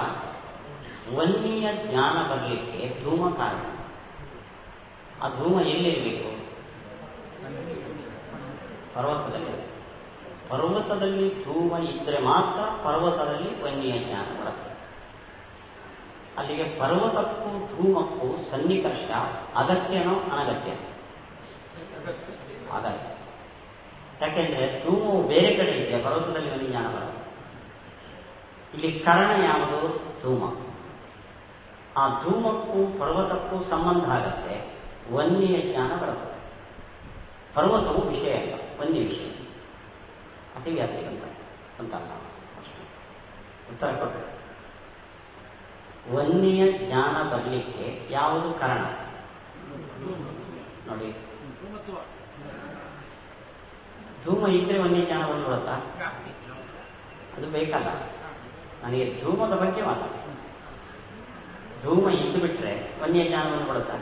ವನ್ನಿಯ ಜ್ಞಾನ ಬರಲಿಕ್ಕೆ ಧೂಮ ಕಾರಣ. ಆ ಧೂಮ ಎಲ್ಲಿರಬೇಕು? ಪರ್ವತದಲ್ಲಿ. ಪರ್ವತದಲ್ಲಿ ಧೂಮ ಇದ್ದರೆ ಮಾತ್ರ ಪರ್ವತದಲ್ಲಿ ವನ್ನಿಯ ಜ್ಞಾನ ಬರುತ್ತೆ. ಅಲ್ಲಿಗೆ ಪರ್ವತಕ್ಕೂ ಧೂಮಕ್ಕೂ ಸನ್ನಿಕರ್ಷ ಅಗತ್ಯನೋ ಅನಗತ್ಯನೋ? ಅಗತ್ಯ. ಯಾಕೆಂದ್ರೆ ಧೂಮವು ಬೇರೆ ಕಡೆ ಇದೆಯಾ, ಪರ್ವತದಲ್ಲಿ ವನ್ಯ ಜ್ಞಾನ ಬರುತ್ತೆ. ಇಲ್ಲಿ ಕಾರಣ ಯಾವುದು? ಧೂಮ. ಆ ಧೂಮಕ್ಕೂ ಪರ್ವತಕ್ಕೂ ಸಂಬಂಧ ಆಗತ್ತೆ, ವನ್ಯ ಜ್ಞಾನ ಬರುತ್ತದೆ. ಪರ್ವತವು ವಿಷಯ ಅಲ್ಲ, ವನ್ಯ ವಿಷಯ. ಅತಿವ್ಯಾಪ್ತಿ ಅಂತಲ್ಲ. ಅಷ್ಟೇ ಉತ್ತರ ಕೊಟ್ಟರೆ. ವನ್ಯ ಜ್ಞಾನ ಬರಲಿಕ್ಕೆ ಯಾವುದು ಕಾರಣ? ನೋಡಿ, ಧೂಮ ಇದ್ರೆ ವನ್ಯ ಜ್ಞಾನ ಬಂದ್ಬಿಡುತ್ತಾ? ಅದು ಬೇಕಲ್ಲ. ನನಗೆ ಧೂಮದ ಬಗ್ಗೆ ಮಾತಾಡಿ. ಧೂಮ ಇದ್ದು ಬಿಟ್ರೆ ವನ್ಯ ಜ್ಞಾನ ಬಂದ್ಬಿಡುತ್ತಾ?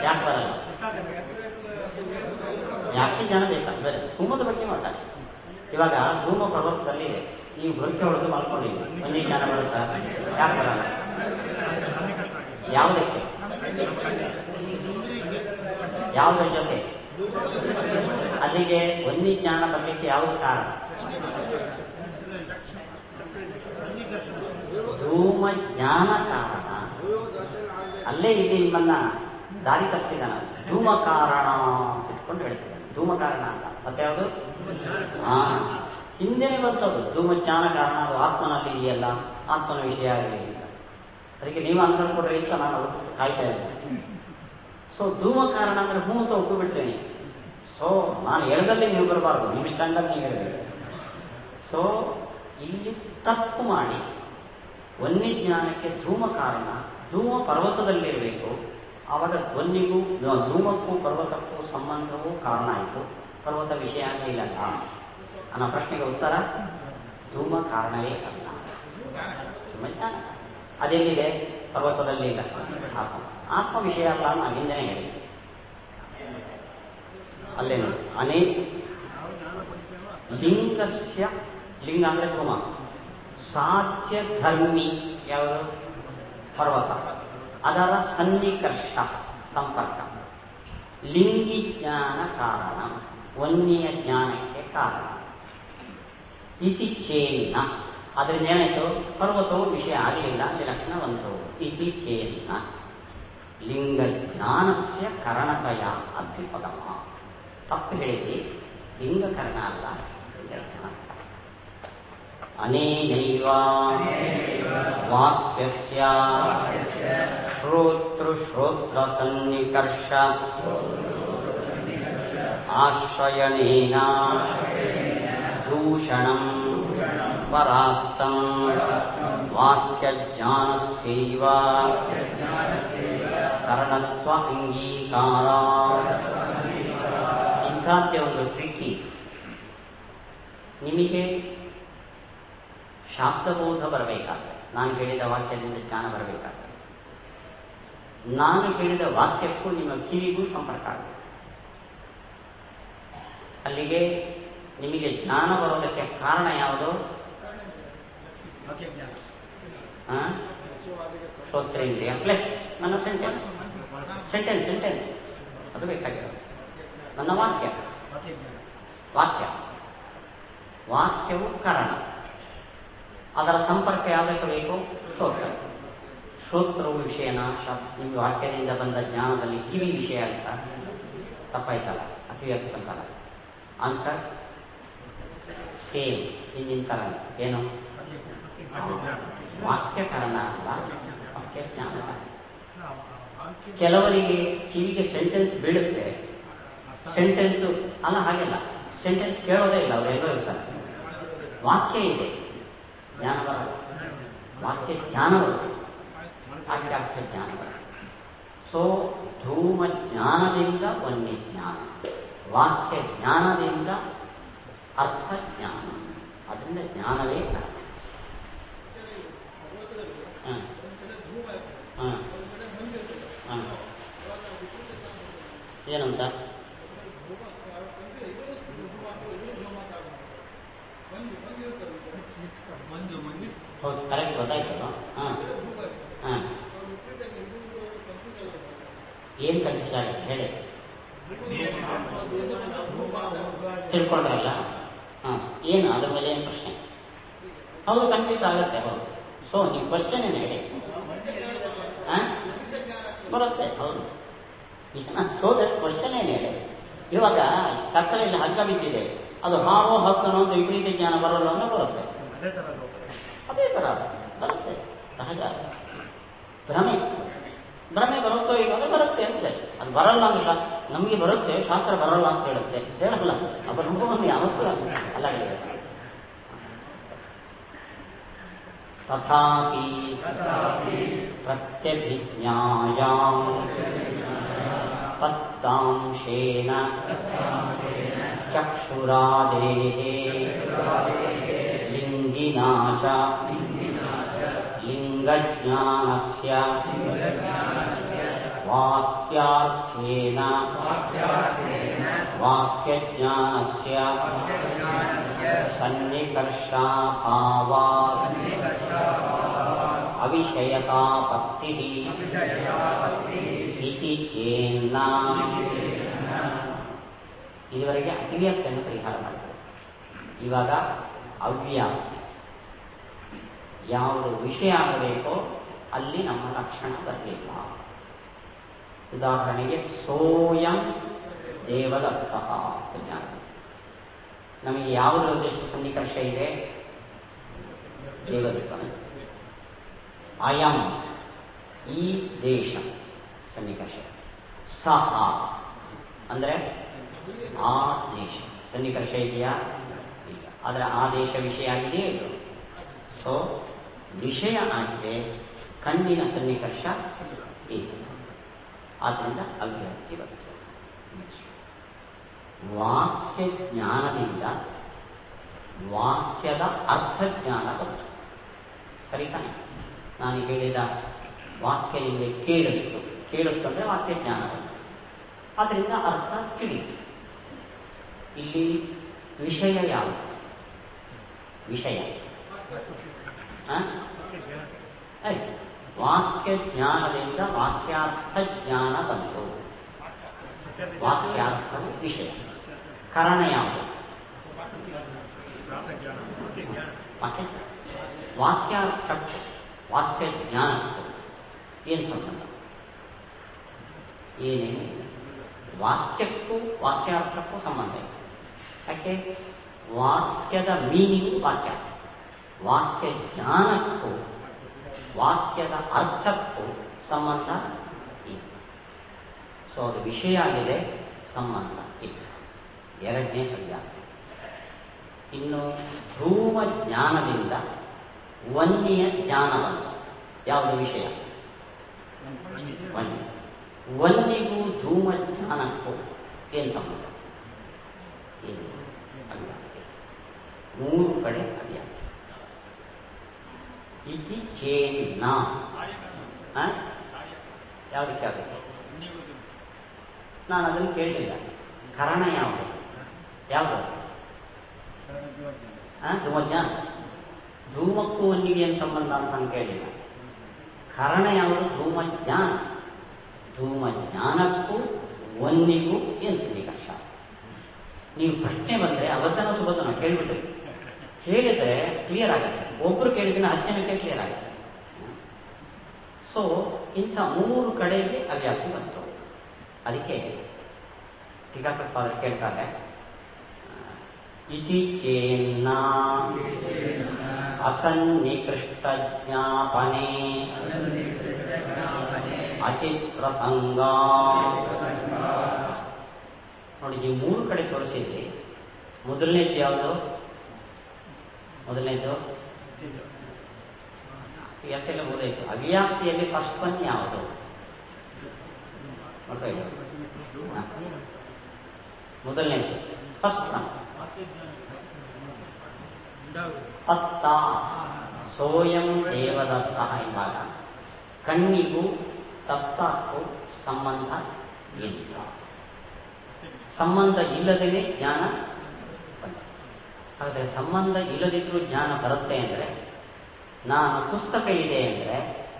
ಯಾಕೆ ಬರಲ್ಲ? ಯಾಕೆ ಜ್ಞಾನ ಬೇಕಲ್ಲ? ಬೇರೆ ಧೂಮದ ಬಗ್ಗೆ ಮಾತಾಡಿ. ಇವಾಗ ಧೂಮ ಪರ್ವತದಲ್ಲಿ ಇದೆ, ನೀವು ಗುರುಕೆ ಹೊಡೆದು ಮಲ್ಕೊಂಡಿದ್ದೀವಿ, ವನ್ಯ ಜ್ಞಾನ ಬರುತ್ತಾ? ಯಾಕೆ ಬರಲ್ಲ? ಯಾವುದಕ್ಕೆ? ಯಾವುದರ ಜೊತೆ? ಅಲ್ಲಿಗೆ ವನ್ಯ ಜ್ಞಾನ ಬರಲಿಕ್ಕೆ ಯಾವುದು ಕಾರಣ? ಧೂಮ ಜ್ಞಾನ ಕಾರಣ. ಅಲ್ಲೇ ಇಲ್ಲಿ ನಿಮ್ಮನ್ನ ದಾರಿ ತಪ್ಪಿಸಿದಾನ. ಧೂಮ ಕಾರಣ ಅಂತ ಇಟ್ಕೊಂಡು ಹೇಳ್ತಿದ್ದಾನೆ. ಧೂಮ ಕಾರಣ ಅಂತ ಮತ್ತೆ ಯಾವುದು? ಹಿಂದೆನೇ ಬರ್ತದ್ದು ಧೂಮ ಜ್ಞಾನ ಕಾರಣ. ಅದು ಆತ್ಮನಲ್ಲಿ ಇದೆಯಲ್ಲ, ಆತ್ಮನ ವಿಷಯ ಆಗಲಿ ಅಂತ. ಅದಕ್ಕೆ ನೀವು ಆನ್ಸರ್ ಕೊಡ್ರಿ ಅಂತ ನಾನು ಅದಕ್ಕೆ ಕಾಯ್ತಾ ಇದ್ದೇನೆ. ಸೊ ಧೂಮ ಕಾರಣ ಅಂದರೆ ಹೂ ಅಂತ ಒಪ್ಪಿಬಿಟ್ರೆ ನೀವು. ಸೊ ನಾನು ಹೇಳ್ದಲ್ಲಿ ನೀವು ಬರಬಾರ್ದು, ನಿಮ್ಮ ಸ್ಟ್ಯಾಂಡಲ್ಲಿ ನೀವು ಹೇಳಬೇಕು. ಸೊ ಇಲ್ಲಿ ತಪ್ಪು ಮಾಡಿ ವನ್ಯ ಜ್ಞಾನಕ್ಕೆ ಧೂಮ ಕಾರಣ. ಧೂಮ ಪರ್ವತದಲ್ಲಿರಬೇಕು. ಆವಾಗ ಧ್ವನಿಗೂ ಧೂಮಕ್ಕೂ ಪರ್ವತಕ್ಕೂ ಸಂಬಂಧವೂ ಕಾರಣ ಆಯಿತು. ಪರ್ವತ ವಿಷಯ ಇಲ್ಲಲ್ಲ ಅನ್ನೋ ಪ್ರಶ್ನೆಗೆ ಉತ್ತರ ಧೂಮ ಕಾರಣವೇ ಅಲ್ಲ, ಧೂಮ ಜ್ಞಾನ. ಅದೆಲ್ಲಿದೆ? ಪರ್ವತದಲ್ಲಿ ಇಲ್ಲ. ಆತ್ಮ ವಿಷಯ ಅಲ್ಲ ನಾನು ಹಿಂದೆನೇ ಹೇಳಿದ್ದೆ. ಅಲ್ಲೇನು ಲಿಂಗಸ್ಯ, ಲಿಂಗ ಅಂದರೆ ಧೂಮ. ಸಾಧ್ಯ ಧರ್ಮಿ ಯಾವುದು? ಪರ್ವತ. ಅದರ ಸನ್ನಿಕರ್ಷ ಸಂಪರ್ಕ. ಲಿಂಗಿ ಜ್ಞಾನ ಕಾರಣ, ವನ್ಯ ಜ್ಞಾನಕ್ಕೆ ಕಾರಣ. ಇತಿ ಚೇನ್ನ, ಅದರಿಂದ ಏನಾಯಿತು? ಪರ್ವತವು ವಿಷಯ ಆಗಲಿಲ್ಲ, ಅಲ್ಲಿ ಲಕ್ಷಣ ಬಂತು. ಇತಿ ಚೇನ್ನ ಲಿಂಗ ಜ್ಞಾನಸ್ಯ ಕರಣತಯ ಅಭ್ಯುಪಗಮ. ತಪ್ಪು ಹೇಳಿದ್ದಿ, ಲಿಂಗಕರಣ ಅಲ್ಲ, ಲಿಂಗಜ್ಞಾನ. ಅನೇನೈವ ವಾಕ್ಯಸ್ಯ ಶ್ರೋತೃ ಸನ್ನಿಕರ್ಷ ಆಶ್ರಯಣೇನ ದೂಷಣಂ ಪರಾಸ್ತಂ ವಾಕ್ಯಜ್ಞಾನಸ್ಯೈವ ಕರಣತ್ವ ಅಂಗೀಕಾರ. ಇಂಥದ್ದೇ ಒಂದು ಟ್ರಿಕ್ಕಿ. ನಿಮಗೆ ಶಾಬ್ದಬೋಧ ಬರಬೇಕಾದ್ರೆ, ನಾನು ಹೇಳಿದ ವಾಕ್ಯದಿಂದ ಜ್ಞಾನ ಬರಬೇಕಾದ್ರೆ, ನಾನು ಹೇಳಿದ ವಾಕ್ಯಕ್ಕೂ ನಿಮ್ಮ ಕಿವಿಗೂ ಸಂಪರ್ಕ ಆಗಬೇಕು. ಅಲ್ಲಿಗೆ ನಿಮಗೆ ಜ್ಞಾನ ಬರೋದಕ್ಕೆ ಕಾರಣ ಯಾವುದು? ಶ್ರೋತ್ರೇಂದ್ರಿಯ ಪ್ಲಸ್ ನನ್ನ ಸೆಂಟೆನ್ಸ್ ಅದು ಬೇಕಾಗಿರೋದು. ನನ್ನ ವಾಕ್ಯವು ಕಾರಣ. ಅದರ ಸಂಪರ್ಕ ಯಾವುದಕ್ಕೆ ಬೇಕು? ಶ್ರೋತ್ರ. ಶ್ರೋತ್ರವು ವಿಷಯನ ನಿಮಗೆ ವಾಕ್ಯದಿಂದ ಬಂದ ಜ್ಞಾನದಲ್ಲಿ ಕಿವಿ ವಿಷಯ ಆಯ್ತಾ? ತಪ್ಪಾಯ್ತಲ್ಲ, ಅತಿವ್ಯಾಪ್ತಿ ಬಂತಲ್ಲ. ಆನ್ಸರ್ ಸೇಮ್, ಹಿಂದಿನ ಥರ. ಏನು? ವಾಕ್ಯಕರಣ ಅಲ್ಲ, ವಾಕ್ಯ ಜ್ಞಾನ. ಕೆಲವರಿಗೆ ಕಿವಿಗೆ ಸೆಂಟೆನ್ಸ್ ಬೀಳುತ್ತೆ, ಸೆಂಟೆನ್ಸು ಅಲ್ಲ, ಹಾಗೆಲ್ಲ ಸೆಂಟೆನ್ಸ್ ಕೇಳೋದೇ ಇಲ್ಲ, ಅವರೆಲ್ಲೋ ಇರ್ತಾರೆ. ವಾಕ್ಯ ಇದೆ, ಜ್ಞಾನ ಬರಲ್ಲ. ವಾಕ್ಯ ಜ್ಞಾನ ಬರುತ್ತೆ, ವಾಕ್ಯಾರ್ಥ ಜ್ಞಾನ ಬರುತ್ತೆ. ಸೊ ಧೂಮ ಜ್ಞಾನದಿಂದ ವನ್ಯ ಜ್ಞಾನ, ವಾಕ್ಯ ಜ್ಞಾನದಿಂದ ಅರ್ಥ ಜ್ಞಾನ, ಅದರಿಂದ ಜ್ಞಾನವೇ ಅರ್ಥ. ಏನಂತ? ಹೌದು, ಕರೆಕ್ಟ್, ಗೊತ್ತಾಯ್ತಲ್ಲ. ಏನು ಕನ್ಫ್ಯೂಸ್ ಆಗುತ್ತೆ ಹೇಳಿ, ತಿಳ್ಕೊಂಡ್ರಲ್ಲ. ಏನು ಅದ್ರ ಮೇಲೆ ಏನು ಪ್ರಶ್ನೆ? ಹೌದು, ಕನ್ಫ್ಯೂಸ್ ಆಗುತ್ತೆ. ಹೌದು. ಸೊ ನೀವು ಕ್ವಶನ್ ಏನು ಹೇಳಿ, ಬರುತ್ತೆ. ಹೌದು, ಸೊ ದಟ್ ಕ್ವಶನ್ ಏನು ಹೇಳಿ. ಇವಾಗ ಕತ್ತಲೆಯಲ್ಲಿ ಹಗ್ಗ ಬಿದ್ದಿದೆ, ಅದು ಹಾವೋ ಹಕ್ಕನೋ ಅಂತ ವಿಪರೀತ ಜ್ಞಾನ ಬರೋಲ್ಲ ಅನ್ನೋ ಬರುತ್ತೆ. ಅದೇ ಥರ ಬರುತ್ತೆ, ಸಹಜ. ಭ್ರಮೆ ಬರುತ್ತೋ ಇವಾಗ ಬರುತ್ತೆ ಅಂತದೆ. ಅದು ಬರಲ್ಲ ಅಂದ್ರೆ ನಮಗೆ ಬರುತ್ತೆ, ಶಾಸ್ತ್ರ ಬರಲ್ಲ ಅಂತ ಹೇಳಲ್ಲ. ಅನುಭವವನ್ನು ಯಾವತ್ತೂ ಅಲ್ಲ. ತಥಾಪಿ ಪ್ರತ್ಯಭಿಜ್ಞಾಯಾಂ ತತ್ತಾಂಶೇನ ಚಕ್ಷುರಾದೇಃ ಲಿಂಗಿನಾ ಚ ಲಿಂಗಜ್ಞಾನಸ್ಯ ವಾಕ್ಯಾರ್ಥೇನ ವಾಕ್ಯಜ್ಞಾನಸ್ಯ ಸನ್ನಿಕರ್ಷಾಭಾವಾತ್ ಅವಿಷಯತಾಪತ್ತಿಃ ಇತಿ ಚೇನ್ನ. ಇದುವರೆಗೆ ಅತಿವ್ಯಾಪ್ತಿಯನ್ನು ಪರಿಹಾರ ಮಾಡಿದರು. ಇವಾಗ ಅವ್ಯಾಪ್ತಿ. ಯಾವುದು ವಿಷಯ ಆಗಬೇಕೋ ಅಲ್ಲಿ ನಮ್ಮ ಲಕ್ಷಣ ಬರಲಿಲ್ಲ. ಉದಾಹರಣೆಗೆ ಸೋಯಂ ದೇವದತ್ತಃ ಅಂತ ಜ್ಞಾನ. ನಮಗೆ ಯಾವುದರ ಉದ್ದೇಶ ಸನ್ನಿಕರ್ಷ ಇದೆ? ದೇವದತ್ತನ. ಅಯಂ ಈ ದೇಶ ಸನ್ನಿಕರ್ಷ. ಸಹ ಅಂದರೆ ಆ ದೇಶ ಸನ್ನಿಕರ್ಷ ಇದೆಯಾ? ಇಲ್ಲ. ಆದರೆ ಆ ದೇಶ ವಿಷಯ ಆಗಿದೆಯೇ ಇಲ್ಲ. ಸೊ ವಿಷಯ ಆಗಿದೆ, ಕಣ್ಣಿನ ಸನ್ನಿಕರ್ಷ ಇದೆ. ಆದ್ದರಿಂದ ಅವ್ಯಾಪ್ತಿ ಬರುತ್ತೆ. ವಾಕ್ಯ ಜ್ಞಾನದಿಂದ ವಾಕ್ಯದ ಅರ್ಥಜ್ಞಾನ ಬಂತು. ಸರಿ ತಾನೆ? ನಾನು ಹೇಳಿದ ವಾಕ್ಯ ನಿಮಗೆ ಕೇಳಿಸ್ತು ಅಂದರೆ ವಾಕ್ಯ ಜ್ಞಾನ ಬಂತು. ಆದ್ದರಿಂದ ಅರ್ಥ ತಿಳಿಯಿತು. ಇಲ್ಲಿ ವಿಷಯ ಯಾವುದು? ವಿಷಯ ವಾಕ್ಯ ಜ್ಞಾನದಿಂದ ವಾಕ್ಯಾರ್ಥ ಜ್ಞಾನ ಬಂತು. ವಾಕ್ಯಾರ್ಥವು ವಿಷಯ. ಕಾರಣ ಯಾವುದು? ವಾಕ್ಯಾರ್ಥಕ್ಕೂ ವಾಕ್ಯ ಜ್ಞಾನಕ್ಕೂ ಏನು ಸಂಬಂಧ? ಏನೇನು? ವಾಕ್ಯಕ್ಕೂ ವಾಕ್ಯಾರ್ಥಕ್ಕೂ ಸಂಬಂಧ ಇದೆ. ಯಾಕೆ? ವಾಕ್ಯದ ಮೀನಿಂಗ್ ವಾಕ್ಯಾರ್ಥ. ವಾಕ್ಯ ಜ್ಞಾನಕ್ಕೂ ವಾಕ್ಯದ ಅರ್ಥಕ್ಕೂ ಸಂಬಂಧ ಇದೆ. ಸೊ ಅದು ವಿಷಯ ಆಗಿದೆ, ಸಂಬಂಧ ಇದೆ. ಎರಡನೇ ಪರ್ಯಾಪ್ತಿ. ಇನ್ನು ಧೂಮ ಜ್ಞಾನದಿಂದ ವನ್ಯ ಜ್ಞಾನ ಬಂತು. ಯಾವುದು ವಿಷಯ? ವನ್ಯ. ವನ್ಯಗೂ ಧೂಮ ಜ್ಞಾನಕ್ಕೂ ಏನು ಸಂಬಂಧ? ಏನು? ಅವ್ಯಾಪ್ತಿ. 3 ಕಡೆ ಅವ್ಯಾಪ್ತಿ. ಇತಿ ಚೇನ್ನ. ಯಾವುದಕ್ಕೆ ಯಾವುದಕ್ಕೆ? ನಾನು ಅದನ್ನು ಕೇಳಲಿಲ್ಲ. ಕಾರಣ ಯಾವುದು? ಧೂಮಜ್ಞಾನ. ಧೂಮಕ್ಕೂ ವನ್ನಿಗೆ ಏನು ಸಂಬಂಧ ಅಂತ ನಾನು ಕೇಳಿಲ್ಲ. ಕಾರಣ ಯಾವುದು? ಧೂಮಜ್ಞಾನ. ಧೂಮಜ್ಞಾನಕ್ಕೂ ವನ್ನಿಗೂ ಏನು ಸನ್ನಿಕರ್ಷ? ನೀವು ಪ್ರಶ್ನೆ ಬಂದರೆ ಅವತ್ತನ ಸುಬತ್ತನ ಕೇಳಿಬಿಟ್ರಿ. ಕೇಳಿದರೆ ಕ್ಲಿಯರ್ ಆಗುತ್ತೆ, ಒಬ್ಬರು ಕೇಳಿದ್ರೆ 10 ಜನಕ್ಕೆ ಕ್ಲಿಯರ್ ಆಗುತ್ತೆ. ಸೊ ಇಂಥ 3 ಕಡೆಗೆ ಅವ್ಯಾಪ್ತಿ ಬಂತು. ಅದಕ್ಕೆ ಟೀಕಾಕೃತ್ಪಾದರು ಕೇಳ್ತಾರೆ, ಇತಿ ಚೇನ್ನ ಅಸನ್ನಿಕೃಷ್ಟ ಜ್ಞಾಪನೆ ಅಚಿತ್ ಪ್ರಸಂಗ. ನೋಡಿ, ಈ 3 ಕಡೆ ತೋರಿಸಿದ್ರಿ. ಮೊದಲನೇದು ಯಾವುದು? ಮೊದಲನೇದು ಯಾಕೆಲ್ಲ ಓದಾಯಿತು. ಅವ್ಯಾಪ್ತಿಯಲ್ಲಿ ಫಸ್ಟ್ ಒನ್ ಯಾವುದು? ನೋಡ್ತಾ ಇದ್ದೀವಿ. ಮೊದಲನೇದು ಫಸ್ಟ್ ಒನ್ ತತ್ತ ಸೋಯಂ ದೇವದತ್ತ ಎಂಬಾಗ ಕಣ್ಣಿಗೂ ತತ್ತಕ್ಕೂ ಸಂಬಂಧ ಇಲ್ಲ. ಸಂಬಂಧ ಇಲ್ಲದೇ ಜ್ಞಾನ ಬರುತ್ತೆ. ಹಾಗಾದರೆ ಸಂಬಂಧ ಇಲ್ಲದಿದ್ರೂ ಜ್ಞಾನ ಬರುತ್ತೆ ಅಂದರೆ, ನಾನು ಪುಸ್ತಕ ಇದೆ ಅಂದರೆ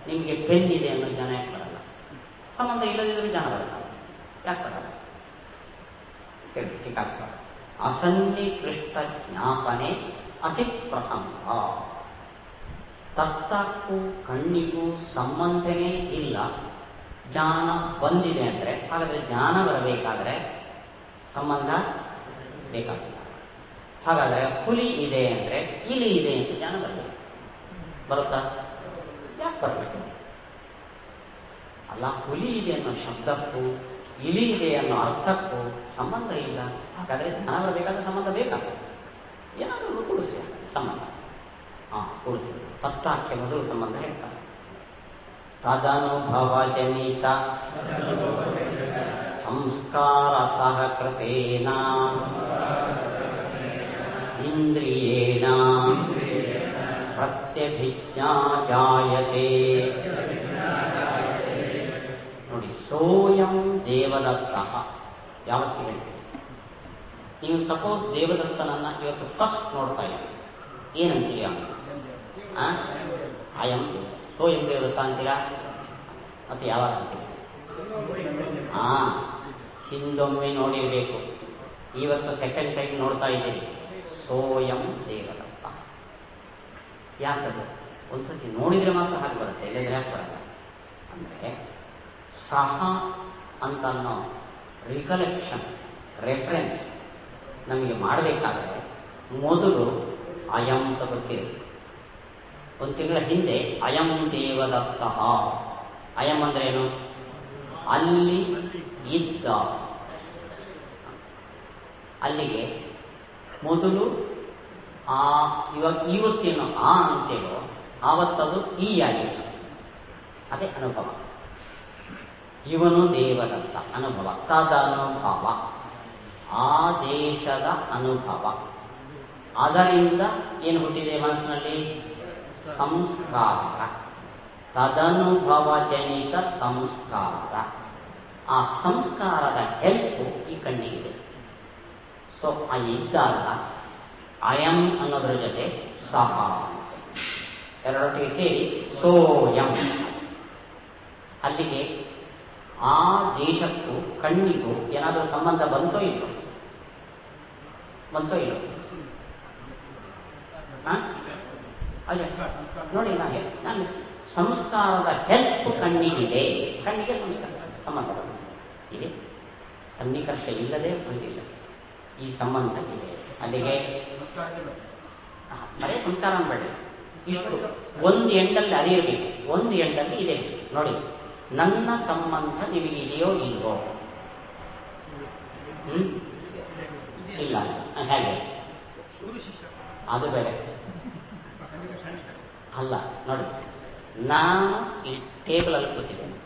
ನಿಮಗೆ ಪೆನ್ ಇದೆ ಅನ್ನೋ ಜ್ಞಾನ ಯಾಕೆ ಬರಲ್ಲ? ಸಂಬಂಧ ಇಲ್ಲದಿದ್ರೂ ಜ್ಞಾನ ಬರಲ್ಲ. ಯಾಕೆ ಬರಲ್ಲ? ಟೀಕಾಗ್ತದೆ. ಅಸನ್ನಿಕೃಷ್ಟ ಜ್ಞಾಪನೆ ಅಚಿತ್ ಪ್ರಸಂಗ. ತತ್ತಕ್ಕೂ ಕಣ್ಣಿಗೂ ಸಂಬಂಧವೇ ಇಲ್ಲ, ಜ್ಞಾನ ಬಂದಿದೆ ಅಂದರೆ, ಹಾಗಾದರೆ ಜ್ಞಾನ ಬರಬೇಕಾದ್ರೆ ಸಂಬಂಧ ಬೇಕಾಗಿಲ್ಲ. ಹಾಗಾದರೆ ಹುಲಿ ಇದೆ ಅಂದರೆ ಇಲಿ ಇದೆ ಅಂತ ಜ್ಞಾನ ಬರಬೇಕು. ಬರುತ್ತಾ? ಯಾಕೆ ಬರಬೇಕು? ಅಲ್ಲ, ಹುಲಿ ಇದೆ ಅನ್ನೋ ಶಬ್ದಕ್ಕೂ ಇಲಿ ಇದೆ ಅನ್ನೋ ಅರ್ಥಕ್ಕೂ ಸಂಬಂಧ ಇಲ್ಲ. ಹಾಗಾದರೆ ಜ್ಞಾನ ಬರಬೇಕಾದ್ರೆ ಸಂಬಂಧ ಬೇಕಾಗ್ತದೆ. ಏನಾದರೂ ಕೂಡಿಸಿ ಸಂಬಂಧ. ಕೂಡಿಸಿ ತತ್ತಾಕ್ಕೆ ಮೊದಲು ಸಂಬಂಧ ಹೇಳ್ತಾರೆ. ತದನುಭವ ಜನಿತ ಸಂಸ್ಕಾರ ಸಹಕೃತೇನ ಇಂದ್ರಿಯೇಣ ಪ್ರತ್ಯಭಿಜ್ಞಾ ಜಾಯತೆ. ನೋಡಿ, ಸೋಯಂ ದೇವದತ್ತ ಯಾವತ್ತಿ ಹೇಳ್ತೀವಿ. ನೀವು ಸಪೋಸ್ ದೇವದತ್ತನನ್ನ ಇವತ್ತು ಫಸ್ಟ್ ನೋಡ್ತಾ ಇದ್ದೀವಿ, ಏನಂತೀರಿ? ಅಯಂ ಸೋಯಂ ದೇವದತ್ತ ಅಂತೀರಾ? ಮತ್ತೆ ಯಾವಾಗ ಅಂತೀರಿ? ಹಿಂದೊಮ್ಮೆ ನೋಡಿರಬೇಕು, ಇವತ್ತು ಸೆಕೆಂಡ್ ಟೈಮ್ ನೋಡ್ತಾ ಇದ್ದೀರಿ. ಸೋಯಂ ದೇವದತ್ತ. ಯಾಕದು? ಒಂದ್ಸತಿ ನೋಡಿದರೆ ಮಾತ್ರ ಹಾಗೆ ಬರುತ್ತೆ, ಇಲ್ಲದ್ರೆ ಯಾಕೆ ಬರಲ್ಲ ಅಂದರೆ, ಸಹ ಅಂತ ಅನ್ನೋ ರಿಕಲೆಕ್ಷನ್, ರೆಫರೆನ್ಸ್ ನಮಗೆ ಮಾಡಬೇಕಾದ್ರೆ ಮೊದಲು ಅಯಂ ಅಂತ ಗೊತ್ತಿದೆ. 1 ತಿಂಗಳ ಹಿಂದೆ ಅಯಂ ದೇವದತ್ತ. ಅಯಂ ಅಂದ್ರೆ ಏನು? ಅಲ್ಲಿ ಇದ್ದ. ಅಲ್ಲಿಗೆ ಮೊದಲು ಇವತ್ತೇನು ಅಂತೇಳೋ ಆವತ್ತದು ಈ ಆಗಿತ್ತು. ಅದೇ ಅನುಭವ. ಇವನು ದೇವದತ್ತ ಅನುಭವ. ತದನುಭವ ಆದೇಶದ ಅನುಭವ. ಅದರಿಂದ ಏನು ಹುಟ್ಟಿದೆ ಮನಸ್ಸಿನಲ್ಲಿ? ಸಂಸ್ಕಾರ. ತದನುಭವ ಜನಿತ ಸಂಸ್ಕಾರ. ಆ ಸಂಸ್ಕಾರದ ಹೆಲ್ಪು ಈ ಕಣ್ಣಿಗಿದೆ. ಸೊ ಆ ಇದ್ದಾಗ ಅಯಂ ಅನ್ನೋದ್ರ ಜೊತೆ ಸಹ ಎರಡೊಟ್ಟಿಗೆ ಸೇರಿ ಸೋಯಂ. ಅಲ್ಲಿಗೆ ಆ ದೇಶಕ್ಕೂ ಕಣ್ಣಿಗೂ ಏನಾದರೂ ಸಂಬಂಧ ಬಂತೋ ಇಲ್ಲೋ? ನೋಡಿ, ನಾನು ಸಂಸ್ಕಾರದ ಹೆಲ್ಪ್ ಕಣ್ಣಿಗಿದೆ. ಕಣ್ಣಿಗೆ ಸಂಸ್ಕಾರ ಸಂಬಂಧ ಬಂತು ಇದೆ. ಸನ್ನಿಕರ್ಷ ಇಲ್ಲದೆ ಬಂದಿಲ್ಲ, ಈ ಸಂಬಂಧ ಇದೆ. ಅಲ್ಲಿಗೆ ಬರೇ ಸಂಸ್ಕಾರ ಅನ್ಬೇಡಿ. ಇಷ್ಟು ಒಂದು ಎಂಡಲ್ಲಿ ಅದೇ ಇರಬೇಕು, ಒಂದು ಎಂಡಲ್ಲಿ ಇದೆ. ನೋಡಿ, ನನ್ನ ಸಂಬಂಧ ನಿಮಗಿದೆಯೋ ಇಲ್ವೋ? ಇಲ್ಲ. ಹೇಗೆ? ಅದು ಬೇರೆ ಅಲ್ಲ. ನೋಡಿ, ನಾನು ಈ ಟೇಬಲಲ್ಲಿ ಕೂತಿದ್ದೇನೆ,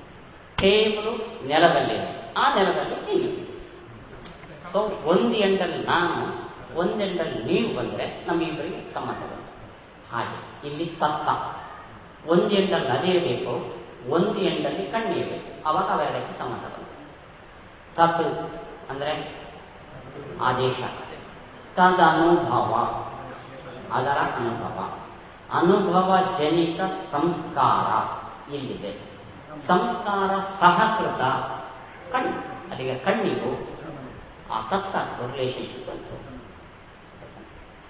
ಟೇಬಲು ನೆಲದಲ್ಲಿದೆ, ಆ ನೆಲದಲ್ಲಿ ನೀವಿದ್ದೀವಿ. ಸೊ ಒಂದು ಎಂಡಲ್ಲಿ ನಾನು, ಒಂದು ಎಂಡಲ್ಲಿ ನೀವು ಬಂದರೆ ನಮ್ಮಿಬ್ಬರಿಗೆ ಸಂಬಂಧ ಬಂತು. ಹಾಗೆ ಇಲ್ಲಿ ತತ್ತ ಒಂದು ಎಂಡಲ್ಲಿ ಅದೇ ಇರಬೇಕು, ಒಂದು ಎಂಡಲ್ಲಿ ಕಣ್ಣಿರಬೇಕು, ಅವಾಗ ಅವೆರಡಕ್ಕೆ ಸಂಬಂಧ ಬಂತು. ತತ್ ಅಂದರೆ ಆದೇಶ, ತದನುಭವ ಅದರ ಅನುಭವ, ಅನುಭವ ಜನಿತ ಸಂಸ್ಕಾರ ಇಲ್ಲಿದೆ. ಸಂಸ್ಕಾರ ಸಹಕೃತ ಕಣ್ಣು, ಅಲ್ಲಿಗೆ ಕಣ್ಣಿಗೂ ಆ ತತ್ತ ರಿಲೇಶನ್ಶಿಪ್ ಬಂತು.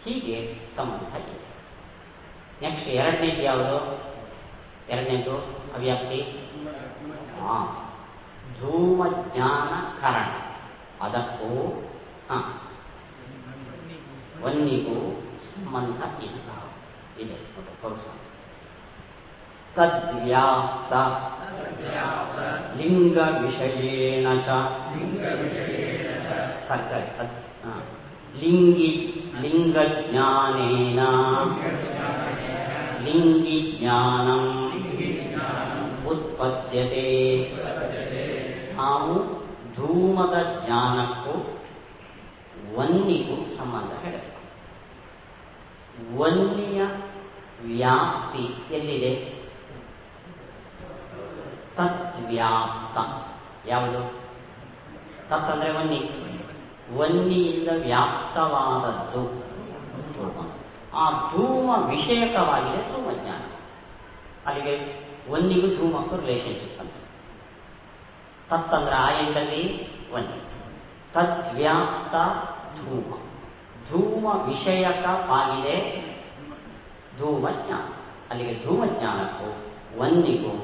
ಹೀಗೆ ಸಂಬಂಧ ಇದೆ. ನೆಕ್ಸ್ಟ್ ಎರಡನೇದು ಯಾವುದು? ಎರಡನೇದು ಅವ್ಯಾಪ್ತಿ ಧೂಮ ಜ್ಞಾನ ಕಾರಣ. ಅದಕ್ಕೂ ವನ್ನಿಗೂ ಸಂಬಂಧ ಇಲ್ಲ. ಇದೆ ತೋರಿಸ. ತದ್ವ್ಯಾಪ್ತ ಲಿಂಗ ವಿಷಯೇಣ ಚ ಸರಿ ಲಿಂಗ ಜ್ಞಾನೇನ ಲಿಂಗಿ ಜ್ಞಾನಂ ಉತ್ಪದ್ಯತೆ. ನಾವು ಧೂಮದ ಜ್ಞಾನಕ್ಕೂ ವನ್ನಿಗೂ ಸಂಬಂಧ ಹೇಳಬೇಕು. ವನ್ನಿಯ ವ್ಯಾಪ್ತಿ ಎಲ್ಲಿದೆ? ತದ್ವ್ಯಾಪ್ತ. ಯಾವುದು? ತತ್ ಅಂದರೆ ವನ್ನಿ. ವನ್ನಿಯಿಂದ ವ್ಯಾಪ್ತವಾದದ್ದು ಧೂಮ. ಆ ಧೂಮ ವಿಷಯಕವಾಗಿದೆ ಧೂಮಜ್ಞಾನ. ಅಲ್ಲಿಗೆ ವನ್ನಿಗೂ ಧೂಮಕ್ಕೂ ರಿಲೇಶನ್ಶಿಪ್ ಅಂತ. ತತ್ ಅಂದ್ರೆ ಆ ಎಂಡಲ್ಲಿ ವನ್ನಿ. ತದ್ವ್ಯಾಪ್ತ ಧೂಮ. ಧೂಮ ವಿಷಯಕವಾಗಿದೆ ಧೂಮಜ್ಞಾನ. ಅಲ್ಲಿಗೆ ಧೂಮಜ್ಞಾನಕ್ಕೂ ವನ್ನಿಗೂ